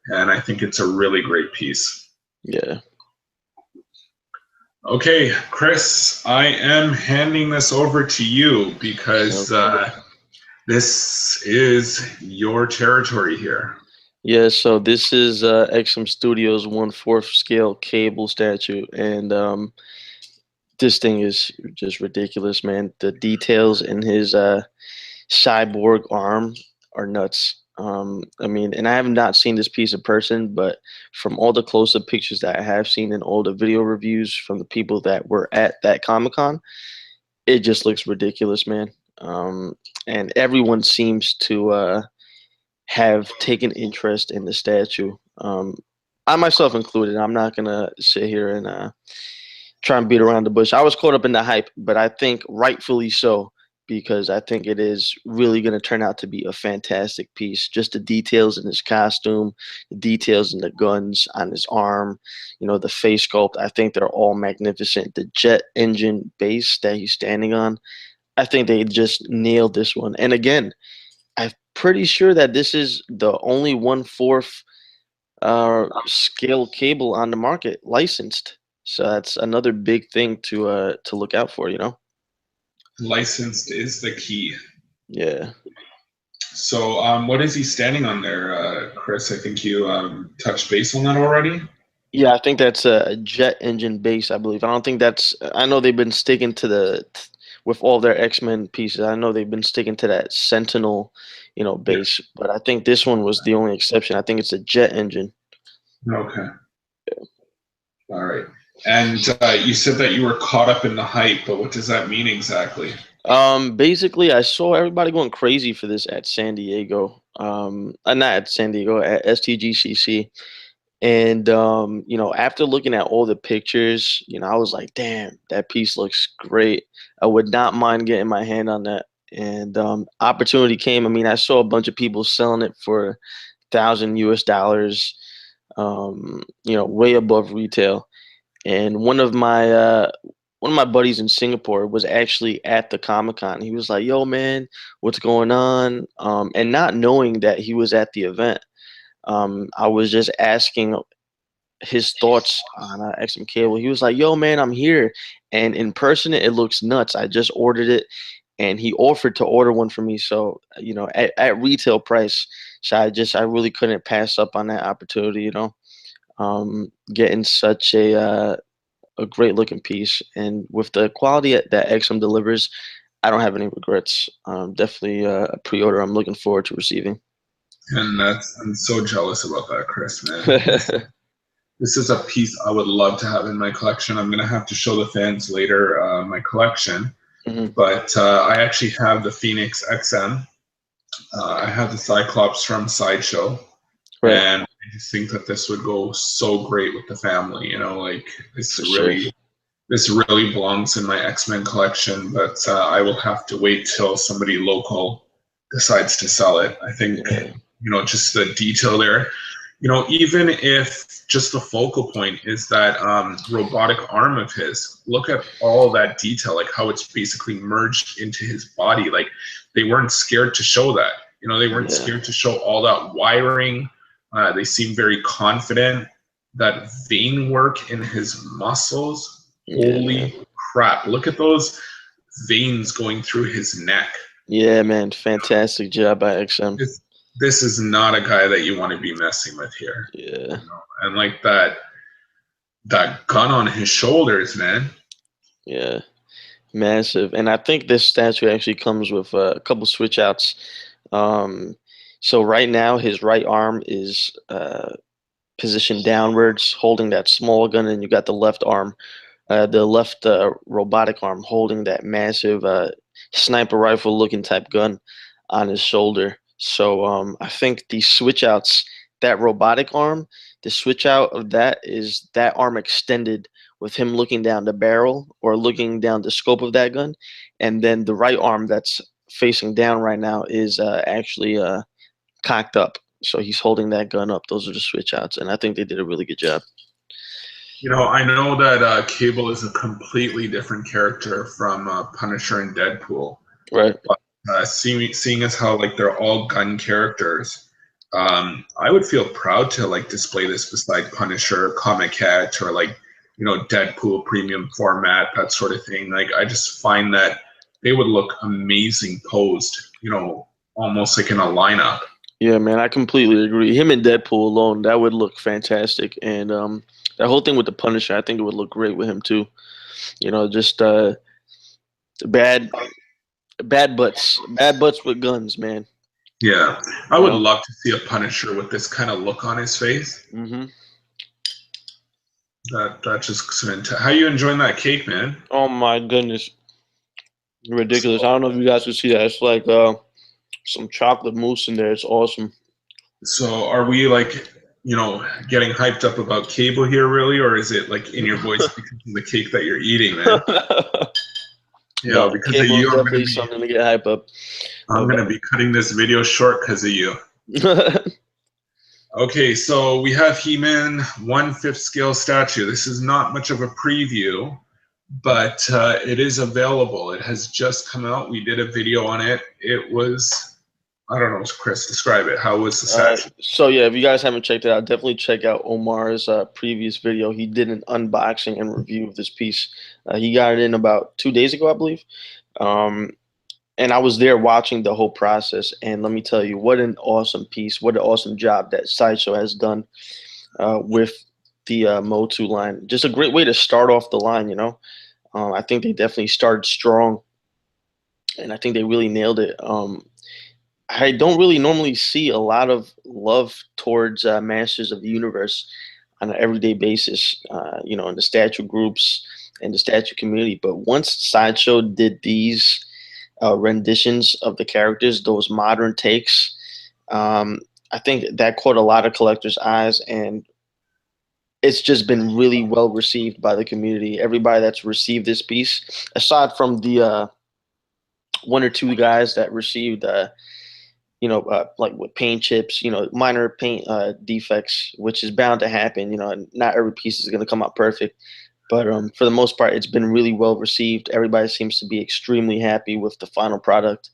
And I think it's a really great piece. Yeah. Okay, Chris, I am handing this over to you because Okay. this is your territory here. Yeah, so this is XM Studios 1/4 scale cable statue, and this thing is just ridiculous, man. The details in his cyborg arm are nuts. I mean, and I have not seen this piece in person, but from all the close-up pictures that I have seen and all the video reviews from the people that were at that Comic Con, it just looks ridiculous, man. And everyone seems to have taken interest in the statue. I myself included. I'm not gonna sit here and try and beat around the bush. I was caught up in the hype, but I think rightfully so because I think it is really going to turn out to be a fantastic piece. Just the details in his costume, the details in the guns on his arm, the face sculpt. I think they're all magnificent. The jet engine base that he's standing on, I think they just nailed this one. And again, I'm pretty sure that this is the only 1/4 scale cable on the market licensed. So that's another big thing to look out for, you know? Licensed is the key. Yeah. So, what is he standing on there, Chris? I think you touched base on that already. Yeah, I think that's a jet engine base, I believe. I don't think that's I know they've been sticking to with all their X-Men pieces. I know they've been sticking to that Sentinel, Yeah. base, but I think this one was the only exception. I think it's a jet engine. Okay. All right. And you said that you were caught up in the hype, but what does that mean exactly? Basically, I saw everybody going crazy for this at San Diego. Not at San Diego, at STGCC. And after looking at all the pictures, I was like, damn, that piece looks great. I would not mind getting my hand on that. And opportunity came. I mean, I saw a bunch of people selling it for $1,000 US, way above retail. And one of my buddies in Singapore was actually at the Comic Con. He was like, "Yo, man, what's going on?" And not knowing that he was at the event, I was just asking his thoughts on XM Cable. He was like, "Yo, man, I'm here, and in person, it looks nuts. I just ordered it, and he offered to order one for me. So, at retail price. So I really couldn't pass up on that opportunity. Getting such a a great looking piece, and with the quality that XM delivers, I don't have any regrets. Definitely a pre-order I'm looking forward to receiving. And I'm so jealous about that, Chris, man. This is a piece I would love to have in my collection. I'm gonna have to show the fans later my collection, Hmm. but I actually have the Phoenix XM. I have the Cyclops from Sideshow, Right, and I just think that this would go so great with the family. You know, like for sure. this really belongs in my X-Men collection, but I will have to wait till somebody local decides to sell it. I think, Yeah, just the detail there. Even if just the focal point is that robotic arm of his, look at all that detail, like how it's basically merged into his body. Like they weren't scared to show that. They weren't yeah, scared to show all that wiring. They seem very confident. That vein work in his muscles, yeah, man. holy crap. Look at those veins going through his neck. Yeah, man. Fantastic job by XM. This is not a guy that you want to be messing with here. Yeah, And like that gun on his shoulders, man. yeah. Massive. And I think this statue actually comes with a couple switch outs. Um, so right now his right arm is positioned downwards, holding that small gun, and you got the left robotic arm holding that massive sniper rifle looking type gun on his shoulder. So I think the switch outs, that robotic arm, the switch out of that is that arm extended with him looking down the barrel or looking down the scope of that gun, and then the right arm that's facing down right now is actually cocked up. So he's holding that gun up. Those are the switch outs, and I think they did a really good job. I know that Cable is a completely different character from Punisher and Deadpool. Right. But seeing as how like they're all gun characters, I would feel proud to like display this beside Punisher, Comic Cat, or like Deadpool premium format, that sort of thing. Like I just find that they would look amazing posed, almost like in a lineup. Yeah, man, I completely agree. Him and Deadpool alone, that would look fantastic. And that whole thing with the Punisher, I think it would look great with him too. Just bad bad butts with guns, man. Yeah, I You would know. love to see a Punisher with this kind of look on his face. Hmm. That just how you enjoying that cake, man? Oh my goodness, ridiculous! I don't know if you guys can see that. It's like some chocolate mousse in there. It's awesome. So are we like, getting hyped up about Cable here, really, or is it like in your voice because of the cake that you're eating, man? No, Because of Cable is you, definitely something to get hype up I'm gonna about. be cutting this video short because of you. Okay, so we have He-Man 1/5 scale statue. This is not much of a preview, but it is available. It has just come out. We did a video on it. It was, I don't know, Chris, describe it. How was the statue? So yeah, if you guys haven't checked it out, definitely check out Omar's previous video. He did an unboxing and review of this piece. He got it in about 2 days ago, I believe. Um, and I was there watching the whole process. And let me tell you, what an awesome piece! What an awesome job that Sideshow has done with the Motu line. Just a great way to start off the line. I think they definitely started strong, and I think they really nailed it. I don't really normally see a lot of love towards Masters of the Universe on an everyday basis, in the statue groups and the statue community. But once Sideshow did these renditions of the characters, those modern takes, um, I think that caught a lot of collectors' eyes, and it's just been really well received by the community. Everybody that's received this piece, aside from the one or two guys that received like with paint chips, minor paint defects, which is bound to happen. And not every piece is going to come out perfect, but for the most part, it's been really well received. Everybody seems to be extremely happy with the final product,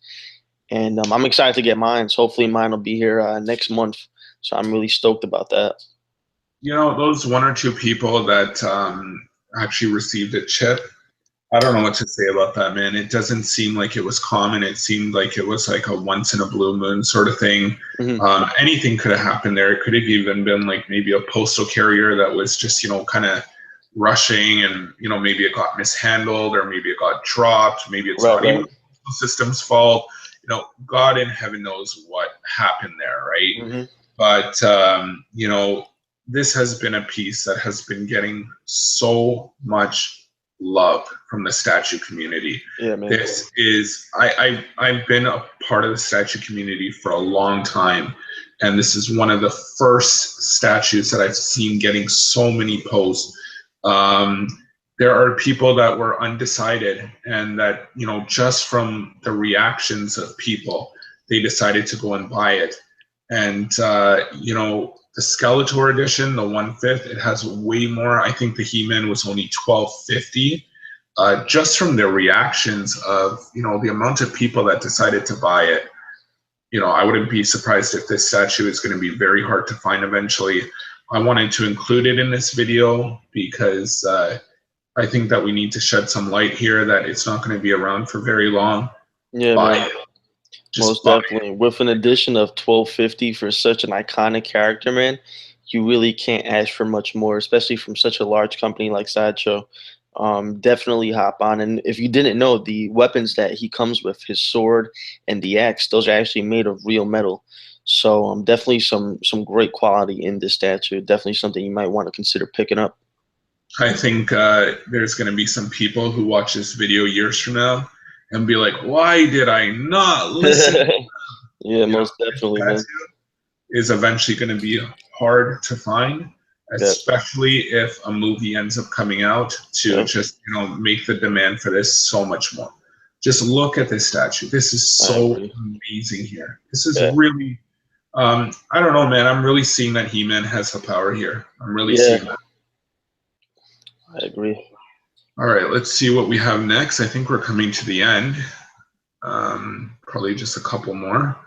and I'm excited to get mine. So hopefully, mine will be here next month. So I'm really stoked about that. Those one or two people that actually received a chip, I don't know what to say about that, man. It doesn't seem like it was common. It seemed like it was like a once in a blue moon sort of thing. Hmm. Anything could have happened there. It could have even been like maybe a postal carrier that was just, kind of rushing, and maybe it got mishandled, or maybe it got dropped, maybe it's Right, not even right. the system's fault. God in heaven knows what happened there, right? Hmm. But this has been a piece that has been getting so much love from the statue community. Yeah, man. This is I've been a part of the statue community for a long time, and this is one of the first statues that I've seen getting so many posts. Um, there are people that were undecided, and that just from the reactions of people, they decided to go and buy it. And the Skeletor edition, the 1/5, it has way more. I think the He-Man was only 1250. Just from their reactions of the amount of people that decided to buy it, I wouldn't be surprised if this statue is going to be very hard to find eventually. I wanted to include it in this video because I think that we need to shed some light here that it's not going to be around for very long. Yeah, Buy man. it. Just Most buy definitely. With an addition of 1250 for such an iconic character, man, you really can't ask for much more, especially from such a large company like Sideshow. Definitely hop on. And if you didn't know, the weapons that he comes with, his sword and the axe, those are actually made of real metal. So definitely some great quality in this statue. Definitely something you might want to consider picking up. I think there's going to be some people who watch this video years from now and be like, why did I not listen? Yeah, most This definitely, man. tattoo is eventually going to be hard to find, Yeah, especially if a movie ends up coming out to yeah, just, make the demand for this so much more. Just look at this statue. This is I so agree. amazing here. This is Yeah, really, I don't know, man. I'm really seeing that He-Man has the power here. I'm really yeah, seeing that. I agree. All right, let's see what we have next. I think we're coming to the end. Probably just a couple more.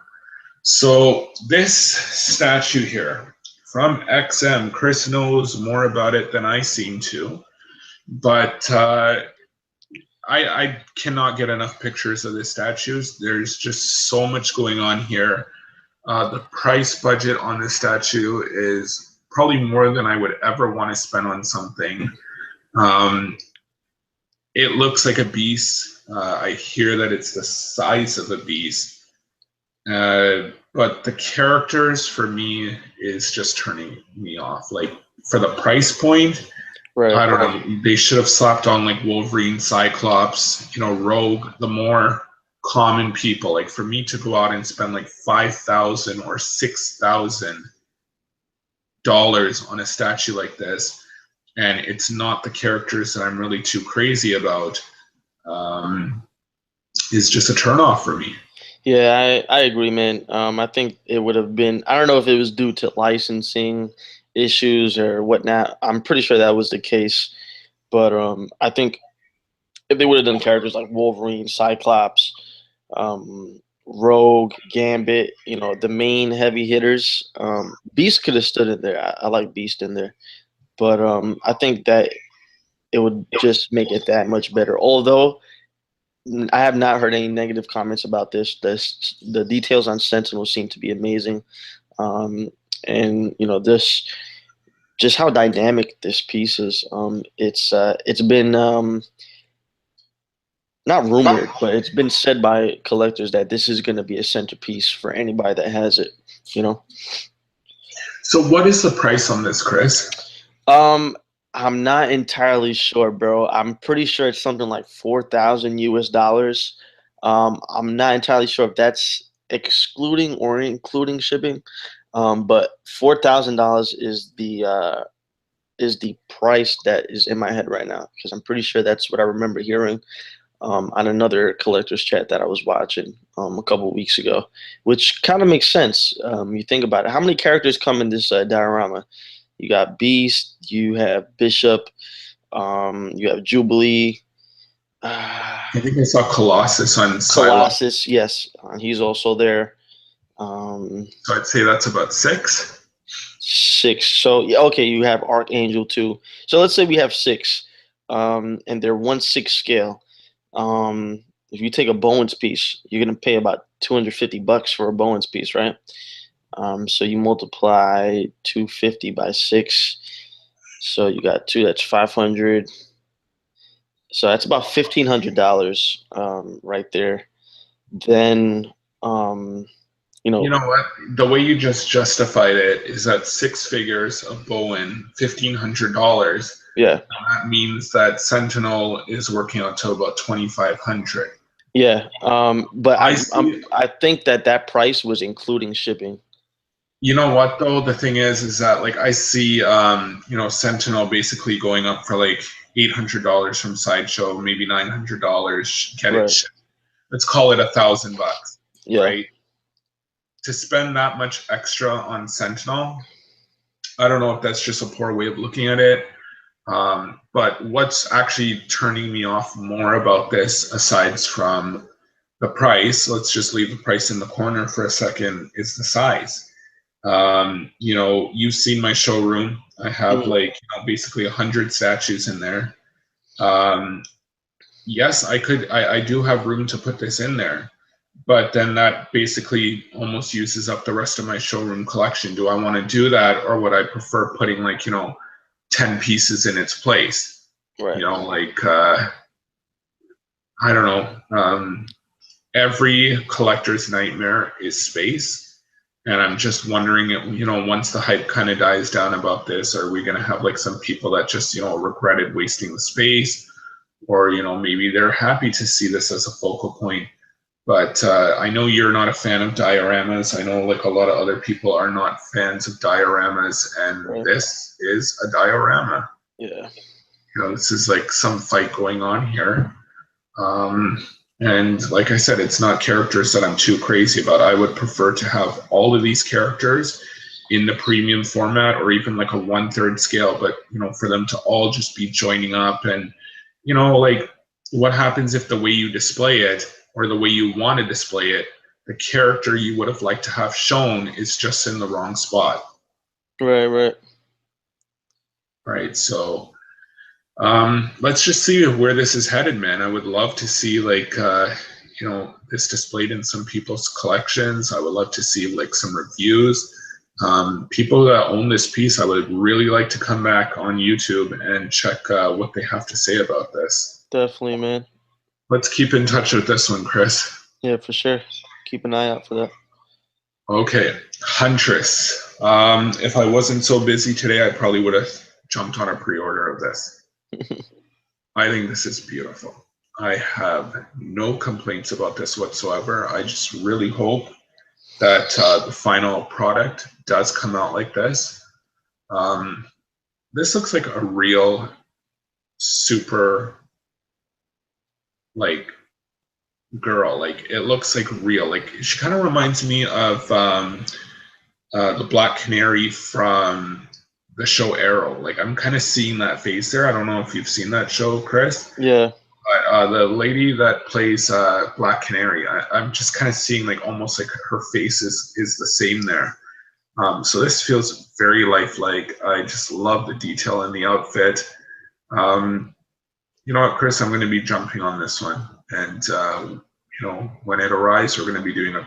So this statue here from XM, Chris knows more about it than I seem to, but I cannot get enough pictures of the statues. There's just so much going on here. The price budget on this statue is probably more than I would ever want to spend on something. Um, It looks like a beast. I hear that it's the size of a beast. But the characters for me is just turning me off. Like for the price point, Right. I don't know. They should have slapped on like Wolverine, Cyclops, Rogue, the more common people. Like for me to go out and spend like 5,000 or $6,000 on a statue like this, and it's not the characters that I'm really too crazy about, um, is just a turnoff for me. Yeah, I agree, man. I think it would have been, I don't know if it was due to licensing issues or whatnot. I'm pretty sure that was the case. But I think if they would have done characters like Wolverine, Cyclops, Rogue, Gambit, the main heavy hitters, Beast could have stood in there. I like Beast in there. But I think that it would just make it that much better. Although I have not heard any negative comments about this. The details on Sentinel seem to be amazing, and this just how dynamic this piece is. It's been not rumored, but it's been said by collectors that this is going to be a centerpiece for anybody that has it. You know, So, what is the price on this, Chris? um, I'm not entirely sure, bro. I'm pretty sure it's something like 4,000 US dollars. I'm not entirely sure if that's excluding or including shipping. But $4,000 is the price that is in my head right now because I'm pretty sure that's what I remember hearing on another collector's chat that I was watching a couple of weeks ago, which kind of makes sense. You think about it. How many characters come in this diorama? You got Beast, you have Bishop, you have Jubilee, uh, I think I saw Colossus on Silo. Colossus. Yes, he's also there. Um, So, I'd say that's about six. Six. So yeah, okay, you have Archangel too. So let's say we have six, and they're 1/6 scale. If you take a Bowens piece, you're gonna pay about $250 for a Bowens piece, right? So you multiply 250 by six. So you got two. That's 500. So that's about $1,500 right there. Then you You know, know what? The way you just justified it is that six figures of Bowen, $1,500. yeah, That means that Sentinel is working out to about 2,500. yeah. But I see. I think that that price was including shipping. You know what though? The thing is that like I see, Sentinel basically going up for like $800 from Sideshow, maybe $900. Get it Right. shipped. Let's call it $1,000, Yeah. right? To spend that much extra on Sentinel, I don't know if that's just a poor way of looking at it. But what's actually turning me off more about this, aside from the price, let's just leave the price in the corner for a second, is the size. You've seen my showroom. I have Mhm. like basically 100 statues in there. Um, yes, I do have room to put this in there, but then that basically almost uses up the rest of my showroom collection. Do I want to do that, or would I prefer putting like 10 pieces in its place? Right. Like I don't know. Every collector's nightmare is space. And I'm just wondering, once the hype kind of dies down about this, are we going to have like some people that just, regretted wasting the space? Or, maybe they're happy to see this as a focal point. But I know you're not a fan of dioramas. I know like a lot of other people are not fans of dioramas. And Right. this is a diorama. Yeah. This is like some fight going on here. Um, and like I said, it's not characters that I'm too crazy about. I would prefer to have all of these characters in the premium format or even like a 1/3 scale, but for them to all just be joining up and like what happens if the way you display it or the way you want to display it, the character you would have liked to have shown is just in the wrong spot. Right. Right. Right. So let's just see where this is headed, man. I would love to see like this displayed in some people's collections. I would love to see like some reviews. People that own this piece, I would really like to come back on YouTube and check what they have to say about this. Definitely, man. Let's keep in touch with this one, Chris. Yeah, for sure. Keep an eye out for that. Okay, Huntress. If I wasn't so busy today, I probably would have jumped on a pre-order of this. I think this is beautiful. I have no complaints about this whatsoever. I just really hope that the final product does come out like this. Um, this looks like a real super like girl. Like it looks like real. Like she kind of reminds me of the Black Canary from the show Arrow. Like I'm kind of seeing that face there. I don't know if you've seen that show, Chris. Yeah. But the lady that plays Black Canary, I'm just kind of seeing like almost like her face is the same there. So this feels very lifelike. I just love the detail in the outfit. Um, you know what, Chris? I'm going to be jumping on this one, and when it arrives, we're going to be doing a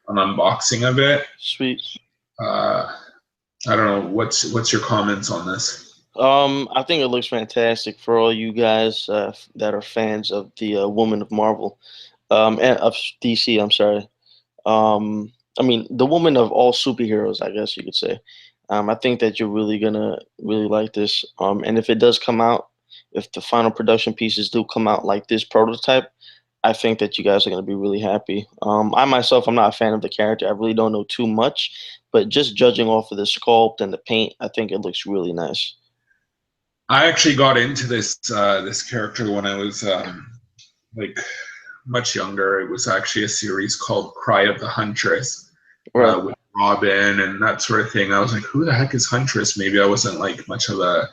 an unboxing of it. Sweet. Uh, I don't know what's your comments on this. I think it looks fantastic for all you guys that are fans of the Woman of Marvel, and of DC. I'm sorry. I mean, the woman of all superheroes, I guess you could say. I think that you're really gonna really like this. And if it does come out, if the final production pieces do come out like this prototype, I think that you guys are gonna be really happy. I myself, I'm not a fan of the character. I really don't know too much, but just judging off of the sculpt and the paint, I think it looks really nice. I actually got into this character when I was like much younger. It was actually a series called Cry of the Huntress Right. with Robin and that sort of thing. I was like, who the heck is Huntress? Maybe I wasn't like much of a,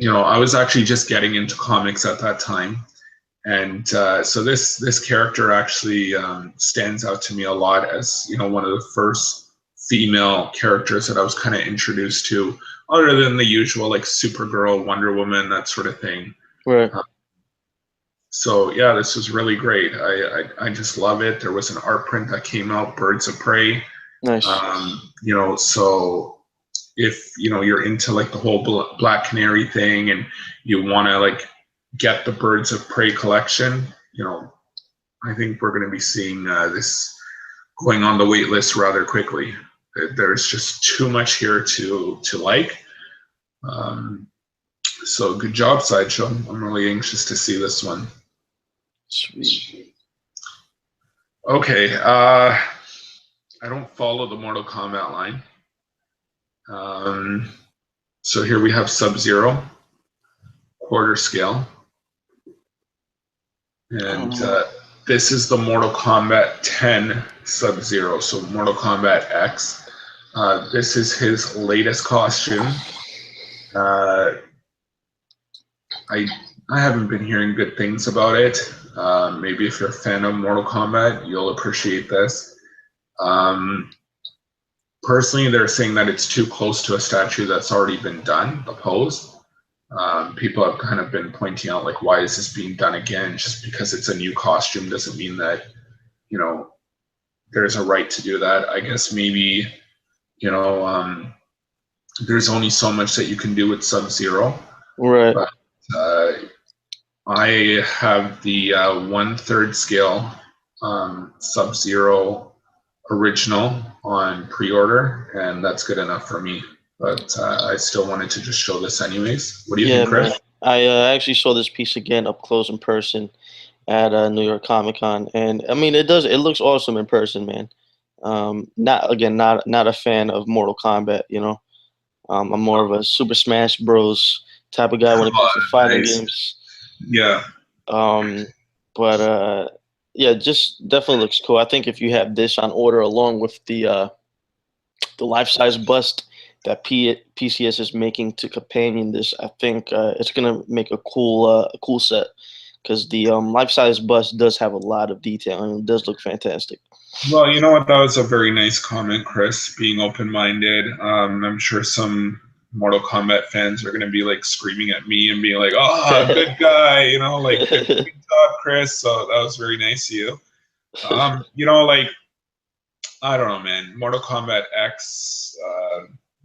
I was actually just getting into comics at that time. And so this character actually stands out to me a lot as one of the first female characters that I was kind of introduced to, other than the usual like Supergirl, Wonder Woman, that sort of thing. Right. Uh, so yeah, this was really great. I just love it. There was an art print that came out, Birds of Prey. Nice. So if you're into like the whole black canary thing and you want to like get the birds of prey collection, I think we're going to be seeing this going on the wait list rather quickly. There's just too much here to like. Um, so good job, Sideshow. I'm really anxious to see this one. Sweet. Okay, I don't follow the Mortal Kombat line. Um, so here we have Sub-Zero, quarter scale. And this is the Mortal Kombat 10 Sub-Zero, so Mortal Kombat X. This is his latest costume. I haven't been hearing good things about it. Maybe if you're a fan of Mortal Kombat, you'll appreciate this. Personally, they're saying that it's too close to a statue that's already been done, the pose. People have kind of been pointing out, like, why is this being done again? Just because it's a new costume doesn't mean that, there's a right to do that. I guess maybe, there's only so much that you can do with Sub-Zero. Right. But I have the 1/3 scale Sub-Zero original on pre-order, and that's good enough for me. But I still wanted to just show this anyways. What do you think, Chris? Man. I actually saw this piece again up close in person at New York Comic Con, and I mean it looks awesome in person, man. Not a fan of Mortal Kombat, I'm more of a Super Smash Bros. Type of guy when it comes to fighting Nice. games. Yeah. But yeah, just definitely looks cool. I think if you have this on order along with the life size bust that PCS is making to companion this, I think it's gonna make a cool set because the life size bust does have a lot of detail and it does look fantastic. Well, you know what? That was a very nice comment, Chris, being open-minded. I'm sure some Mortal Kombat fans are going to be like screaming at me and being like, oh, good guy, like good job, Chris. So that was very nice of you. Like, I don't know, man. Mortal Kombat X,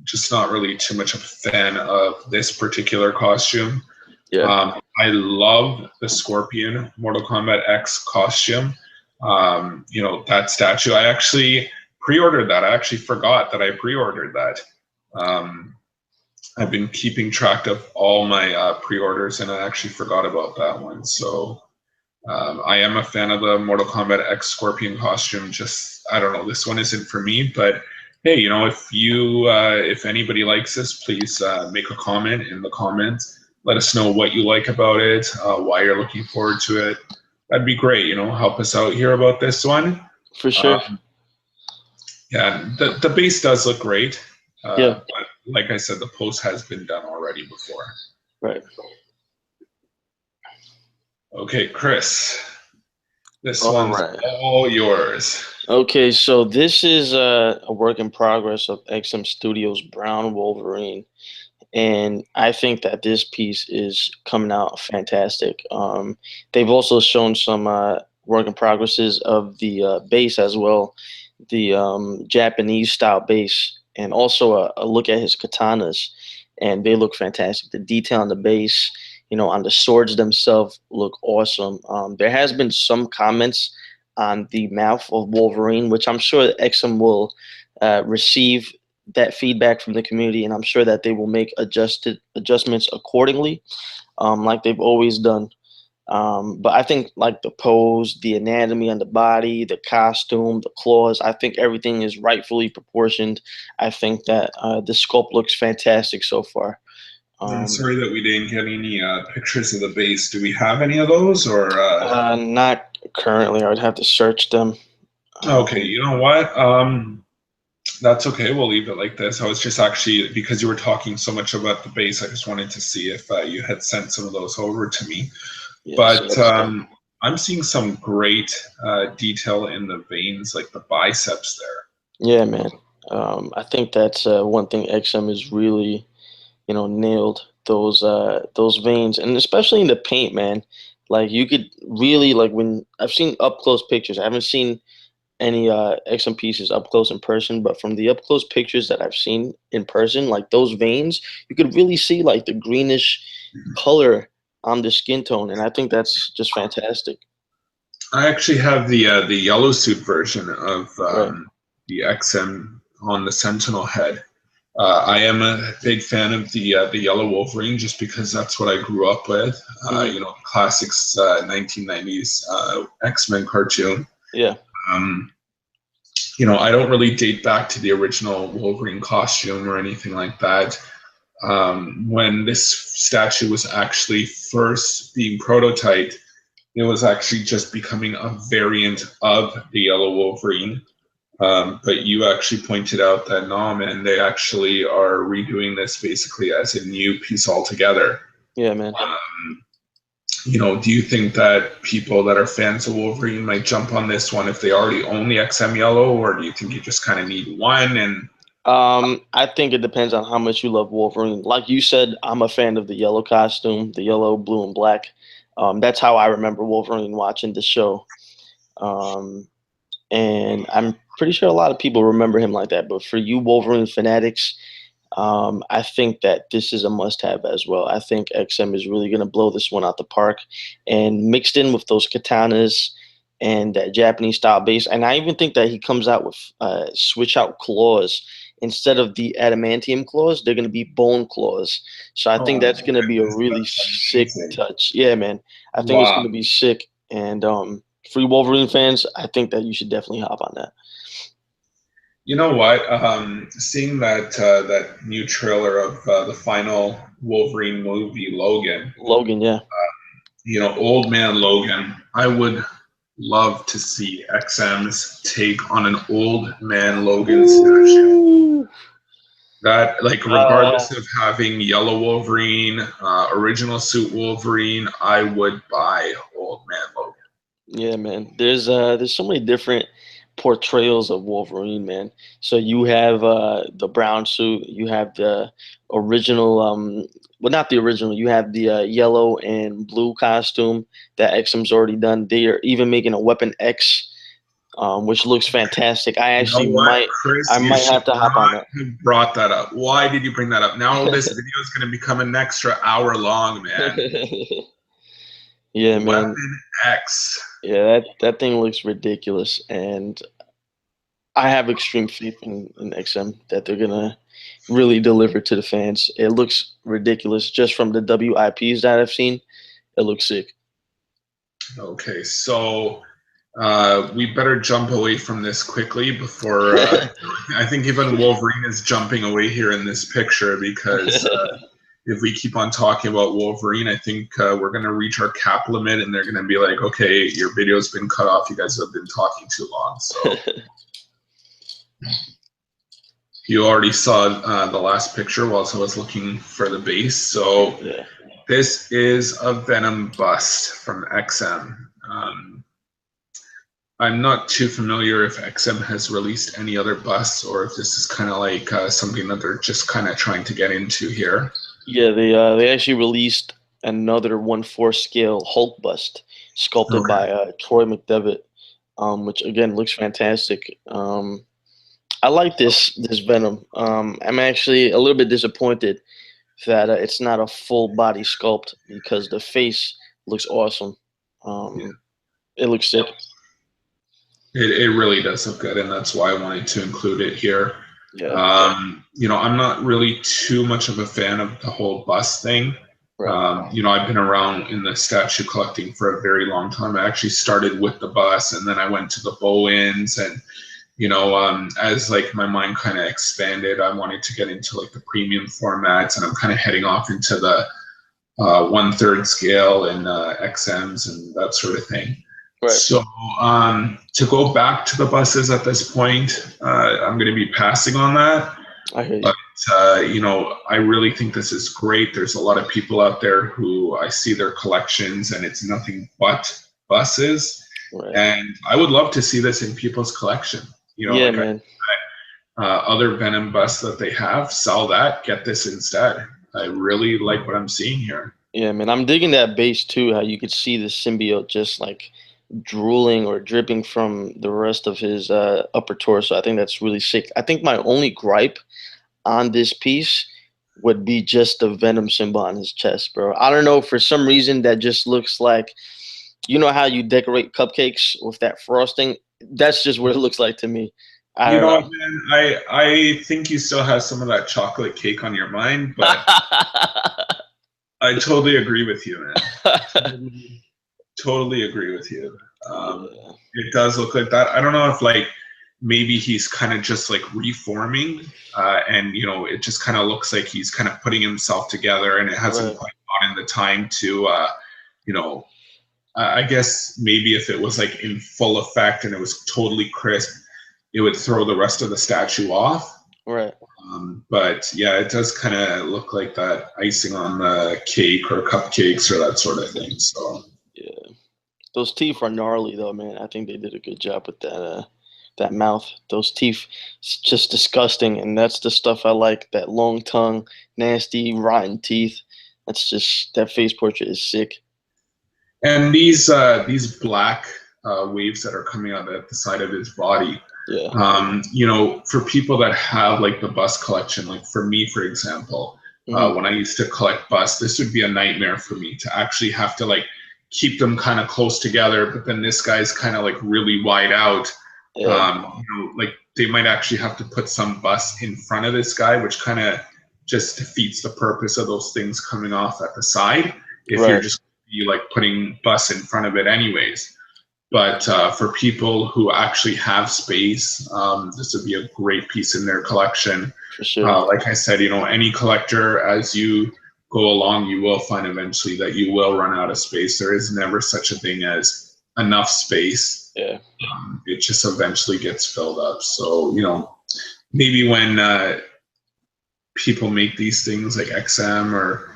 just not really too much of a fan of this particular costume. Yeah. I love the Scorpion Mortal Kombat X costume. That statue. I actually pre-ordered that. I actually forgot that I pre-ordered that. I've been keeping track of all my pre-orders, and I actually forgot about that one. So I am a fan of the Mortal Kombat X Scorpion costume. Just, I don't know, this one isn't for me, but hey, if anybody likes this, please make a comment in the comments. Let us know what you like about it, why you're looking forward to it. That'd be great. Help us out here about this one. For sure. Yeah, the base does look great. Yeah. But like I said, the post has been done already before. Right. Okay, Chris, this All one's right. all yours. Okay, so this is a work in progress of XM Studios' Brown Wolverine, and I think that this piece is coming out fantastic. They've also shown some work in progresses of the base as well, the Japanese style base, and also a look at his katanas, and they look fantastic. The detail on the base, on the swords themselves, look awesome. There has been some comments on the mouth of Wolverine, which I'm sure XM will receive that feedback from the community, and I'm sure that they will make adjustments accordingly, like they've always done. But I think like the pose, the anatomy on the body, the costume, the claws, I think everything is rightfully proportioned. I think that the sculpt looks fantastic so far. I'm sorry that we didn't get any pictures of the base. Do we have any of those, or? Not currently. I would have to search them. Okay, you know what? That's okay. We'll leave it like this. I was just actually, because you were talking so much about the base, I just wanted to see if you had sent some of those over to me. Yeah, But so I'm seeing some great detail in the veins, like the biceps there. yeah, man. I think that's one thing XM is really, nailed those veins, and especially in the paint, man. Like you could really like when I've seen up close pictures. I haven't seen any XM pieces up close in person, but from the up close pictures that I've seen in person, like those veins, you could really see like the greenish color on the skin tone, and I think that's just fantastic. I actually have the yellow suit version of Right. the XM on the Sentinel head. I am a big fan of the Yellow Wolverine just because that's what I grew up with. Hmm. Classics 1990s X-Men cartoon. Yeah. Um, I don't really date back to the original Wolverine costume or anything like that. When this statue was actually first being prototyped, it was actually just becoming a variant of the Yellow Wolverine. But you actually pointed out that no, man, they actually are redoing this basically as a new piece altogether. Yeah, man. Um, do you think that people that are fans of Wolverine might jump on this one if they already own the XM Yellow, or do you think you just kind of need one? And I think it depends on how much you love Wolverine. Like you said, I'm a fan of the yellow costume, the yellow, blue, and black. That's how I remember Wolverine watching the show. Um, and I'm pretty sure a lot of people remember him like that. But for you Wolverine fanatics, I think that this is a must-have as well. I think XM is really going to blow this one out the park, and mixed in with those katanas and that Japanese style base. And I even think that he comes out with switch out claws instead of the adamantium claws. They're going to be bone claws. So I think oh my that's going to be a goodness, really that's sick amazing! touch. Yeah, man. I think it's Wow. going to be sick. And for you Wolverine fans, I think that you should definitely hop on that. You know what? Seeing that new trailer of the final Wolverine movie, Logan, Logan, yeah. old man Logan, I would love to see XM's take on an old man Logan statue. Ooh. That, like, Uh, regardless of having yellow Wolverine, original suit Wolverine, I would buy old man Logan. Yeah, man. There's so many different portrayals of Wolverine, man. So you have the brown suit, you have the original well, not the original, you have the yellow and blue costume that XM's already done. They are even making a Weapon X, which looks fantastic. You know what, I Chris? You might should have to hop on not that. have brought that up. Why did you bring that up? Now this video is going to become an extra hour long, man. Yeah, man. Weapon X. Yeah, that thing looks ridiculous, and I have extreme faith in XM that they're gonna really deliver to the fans. It looks ridiculous just from the WIPs that I've seen. It looks sick. Okay, so we better jump away from this quickly before I think even Wolverine is jumping away here in this picture because if we keep on talking about Wolverine, I think we're going to reach our cap limit and they're going to be like, okay, your video's been cut off. You guys have been talking too long. So you already saw the last picture whilst I was looking for the base. So Yeah. this is a Venom bust from XM. I'm not too familiar if XM has released any other busts or if this is kind of like something that they're just kind of trying to get into here. Yeah, they actually released another 1/4 scale Hulk bust sculpted Okay. by Troy McDevitt, which again looks fantastic. I like this Venom. I'm actually a little bit disappointed that it's not a full body sculpt because the face looks awesome. Yeah. Um, it looks sick. It really does look good, and that's why I wanted to include it here. Yeah, I'm not really too much of a fan of the whole bust thing. right. I've been around in the statue collecting for a very long time. I actually started with the bust, and then I went to the bow-ins, and as like my mind kind of expanded, I wanted to get into like the premium formats, and I'm kind of heading off into the 1/3 scale and XMs and that sort of thing. Right. So to go back to the buses at this point, I'm going to be passing on that. I hear you. But I really think this is great. There's a lot of people out there who I see their collections, and it's nothing but buses. Right. And I would love to see this in people's collection. Yeah, Like man. other Venom busts that they have, sell that, get this instead. I really like what I'm seeing here. Yeah, man. I'm digging that base too. How you could see the symbiote just like drooling or dripping from the rest of his upper torso. I think that's really sick. I think my only gripe on this piece would be just the Venom symbol on his chest, bro. I don't know, for some reason that just looks like, you know how you decorate cupcakes with that frosting? That's just what it looks like to me. I You don't know what, know. man? I think you still have some of that chocolate cake on your mind, but I totally agree with you, man. Totally, totally agree with you. Yeah, It does look like that. I don't know if like maybe he's kind of just like reforming, and it just kind of looks like he's kind of putting himself together, and it hasn't right, quite gotten the time to, you know, I guess maybe if it was like in full effect and it was totally crisp, it would throw the rest of the statue off. right. But yeah, it does kind of look like that icing on the cake or cupcakes or that sort of thing. So Yeah. Those teeth are gnarly though, man. I think they did a good job with that mouth. Those teeth, it's just disgusting, and that's the stuff I like. That long tongue, nasty, rotten teeth. That's just that face portrait is sick. and these black waves that are coming out at the side of his body, Yeah. for people that have like the bust collection, like for me, for example, Hmm. when I used to collect busts, this would be a nightmare for me to actually have to like keep them kind of close together. But then this guy's kind of like really wide out. Yeah. Like they might actually have to put some busts in front of this guy, which kind of just defeats the purpose of those things coming off at the side if you're Right. just be like putting bus in front of it anyways. But for people who actually have space, this would be a great piece in their collection. For sure. Like I said, any collector, as you go along, you will find eventually that you will run out of space. There is never such a thing as enough space. Yeah. It just eventually gets filled up. So, maybe when people make these things like XM or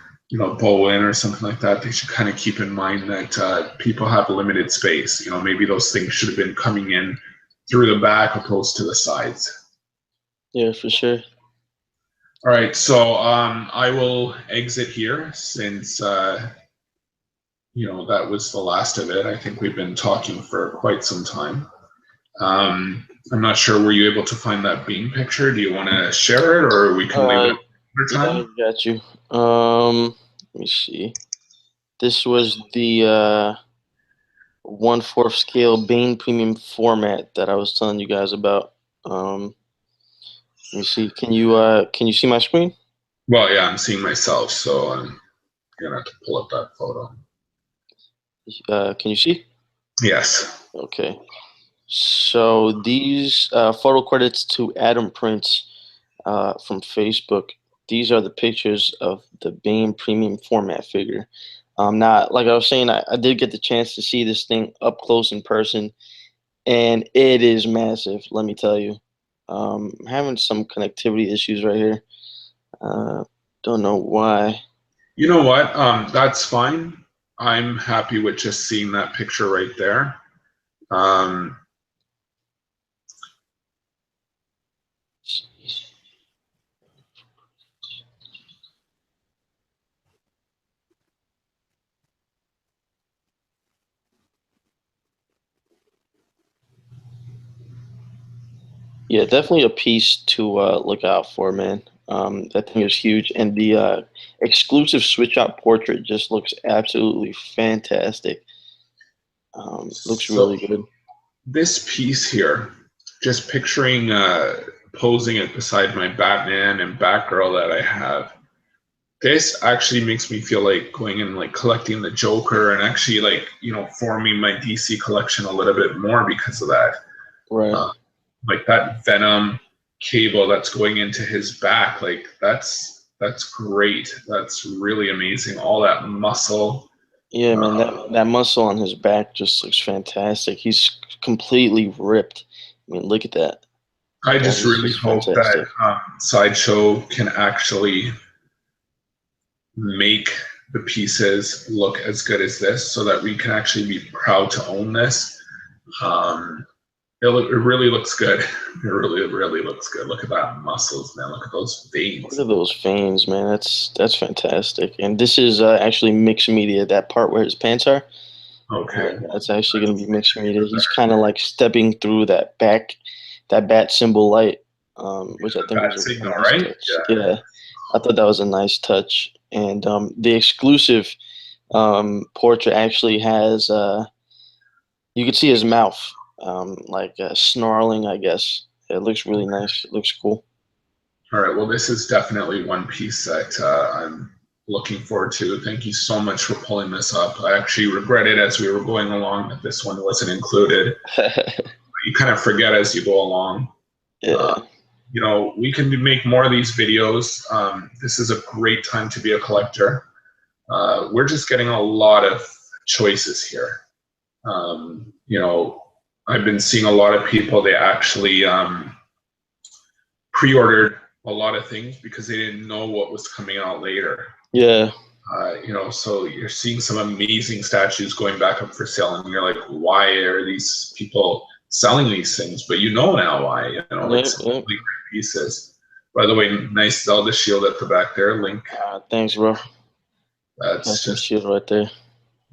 Bowen or something like that, they should kind of keep in mind that people have limited space. Maybe those things should have been coming in through the back opposed to the sides. Yeah. For sure. All right, so I will exit here since that was the last of it. I think we've been talking for quite some time. I'm not sure. Were you able to find that bean picture? Do you want to share it, or we can leave Uh, it another yeah, I time? got you. Let me see. This was the 1/4 scale Bane premium format that I was telling you guys about. Um, Let me see. Can you see my screen? Well, yeah, I'm seeing myself, so I'm gonna have to pull up that photo. Can you see? Yes. Okay. So these photo credits to Adam Prince from Facebook. These are the pictures of the Bane premium format figure. Now, like I was saying, I did get the chance to see this thing up close in person, and it is massive. Let me tell you. I'm having some connectivity issues right here. Uh, don't know why. You know what? That's fine. I'm happy with just seeing that picture right there. Um, Yeah, definitely a piece to look out for, man. That thing is huge, and the exclusive switch out portrait just looks absolutely fantastic. Looks so really good. this piece here, just picturing posing it beside my Batman and Batgirl that I have, this actually makes me feel like going and like collecting the Joker and actually like forming my DC collection a little bit more because of that. Right. Uh, like that Venom cable that's going into his back, like that's great. That's really amazing. All that muscle. Yeah, man. That Uh, that muscle on his back just looks fantastic. He's completely ripped. I mean, look at that. I That just is really just hope that fantastic. Sideshow can actually make the pieces look as good as this so that we can actually be proud to own this. Um, it really looks good. It really, really looks good. Look at that muscles, man. Look at those Look veins. at those veins, man. That's fantastic. And this is actually mixed media. That part where his pants are. Okay. That's actually going to be mixed media. He's kind of like stepping through that bat symbol light, which I think That was a signal, nice right? touch. Yeah, I thought that was a nice touch. And the exclusive portrait actually has you could see his mouth, like snarling, I guess. It looks really nice. It looks cool. All right. Well, this is definitely one piece that I'm looking forward to. Thank you so much for pulling this up. I actually regretted as we were going along that this one wasn't included. You kind of forget as you go along. Yeah, You know, we can make more of these videos. This is a great time to be a collector. We're just getting a lot of choices here. You know, I've been seeing a lot of people, they actually pre-ordered a lot of things because they didn't know what was coming out later. yeah, You know, so you're seeing some amazing statues going back up for sale, and you're like, why are these people selling these things? But you know now why. You know, yeah, it's yeah. really great pieces. By the way, nice Zelda shield at the back there, Link. Thanks, bro. That's Custom just shield right there.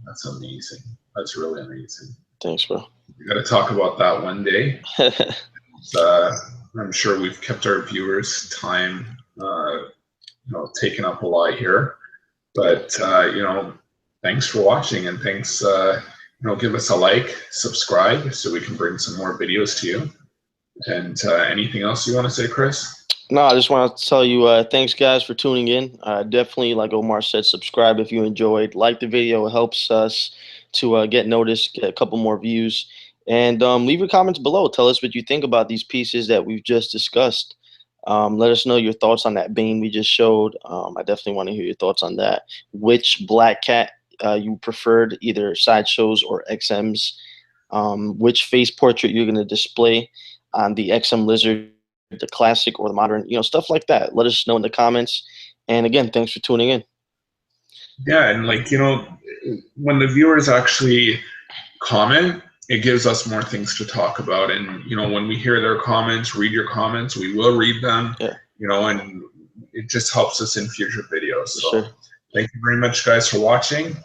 that's amazing. That's really amazing. Thanks, bro. We got to talk about that one day. I'm sure we've kept our viewers' time, taken up a lot here. But thanks for watching, and thanks. Give us a like, subscribe, so we can bring some more videos to you. And anything else you want to say, Chris? No, I just want to tell you, thanks guys for tuning in. Definitely, like Omar said, subscribe if you enjoyed. Like the video; it helps us to get noticed, get a couple more views, and leave your comments below. Tell us what you think about these pieces that we've just discussed. Let us know your thoughts on that Bane we just showed. I definitely want to hear your thoughts on that. Which Black Cat you preferred, either Sideshows or XMs? Which face portrait you're going to display on the XM Lizard, the classic or the modern, stuff like that. Let us know in the comments. And again, thanks for tuning in. Yeah, and when the viewers actually comment, it gives us more things to talk about. And when we hear their comments, read your comments, we will read them. Yeah, And it just helps us in future videos. for So sure. thank you very much, guys, for watching,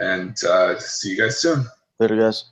and see you guys soon. Later, guys.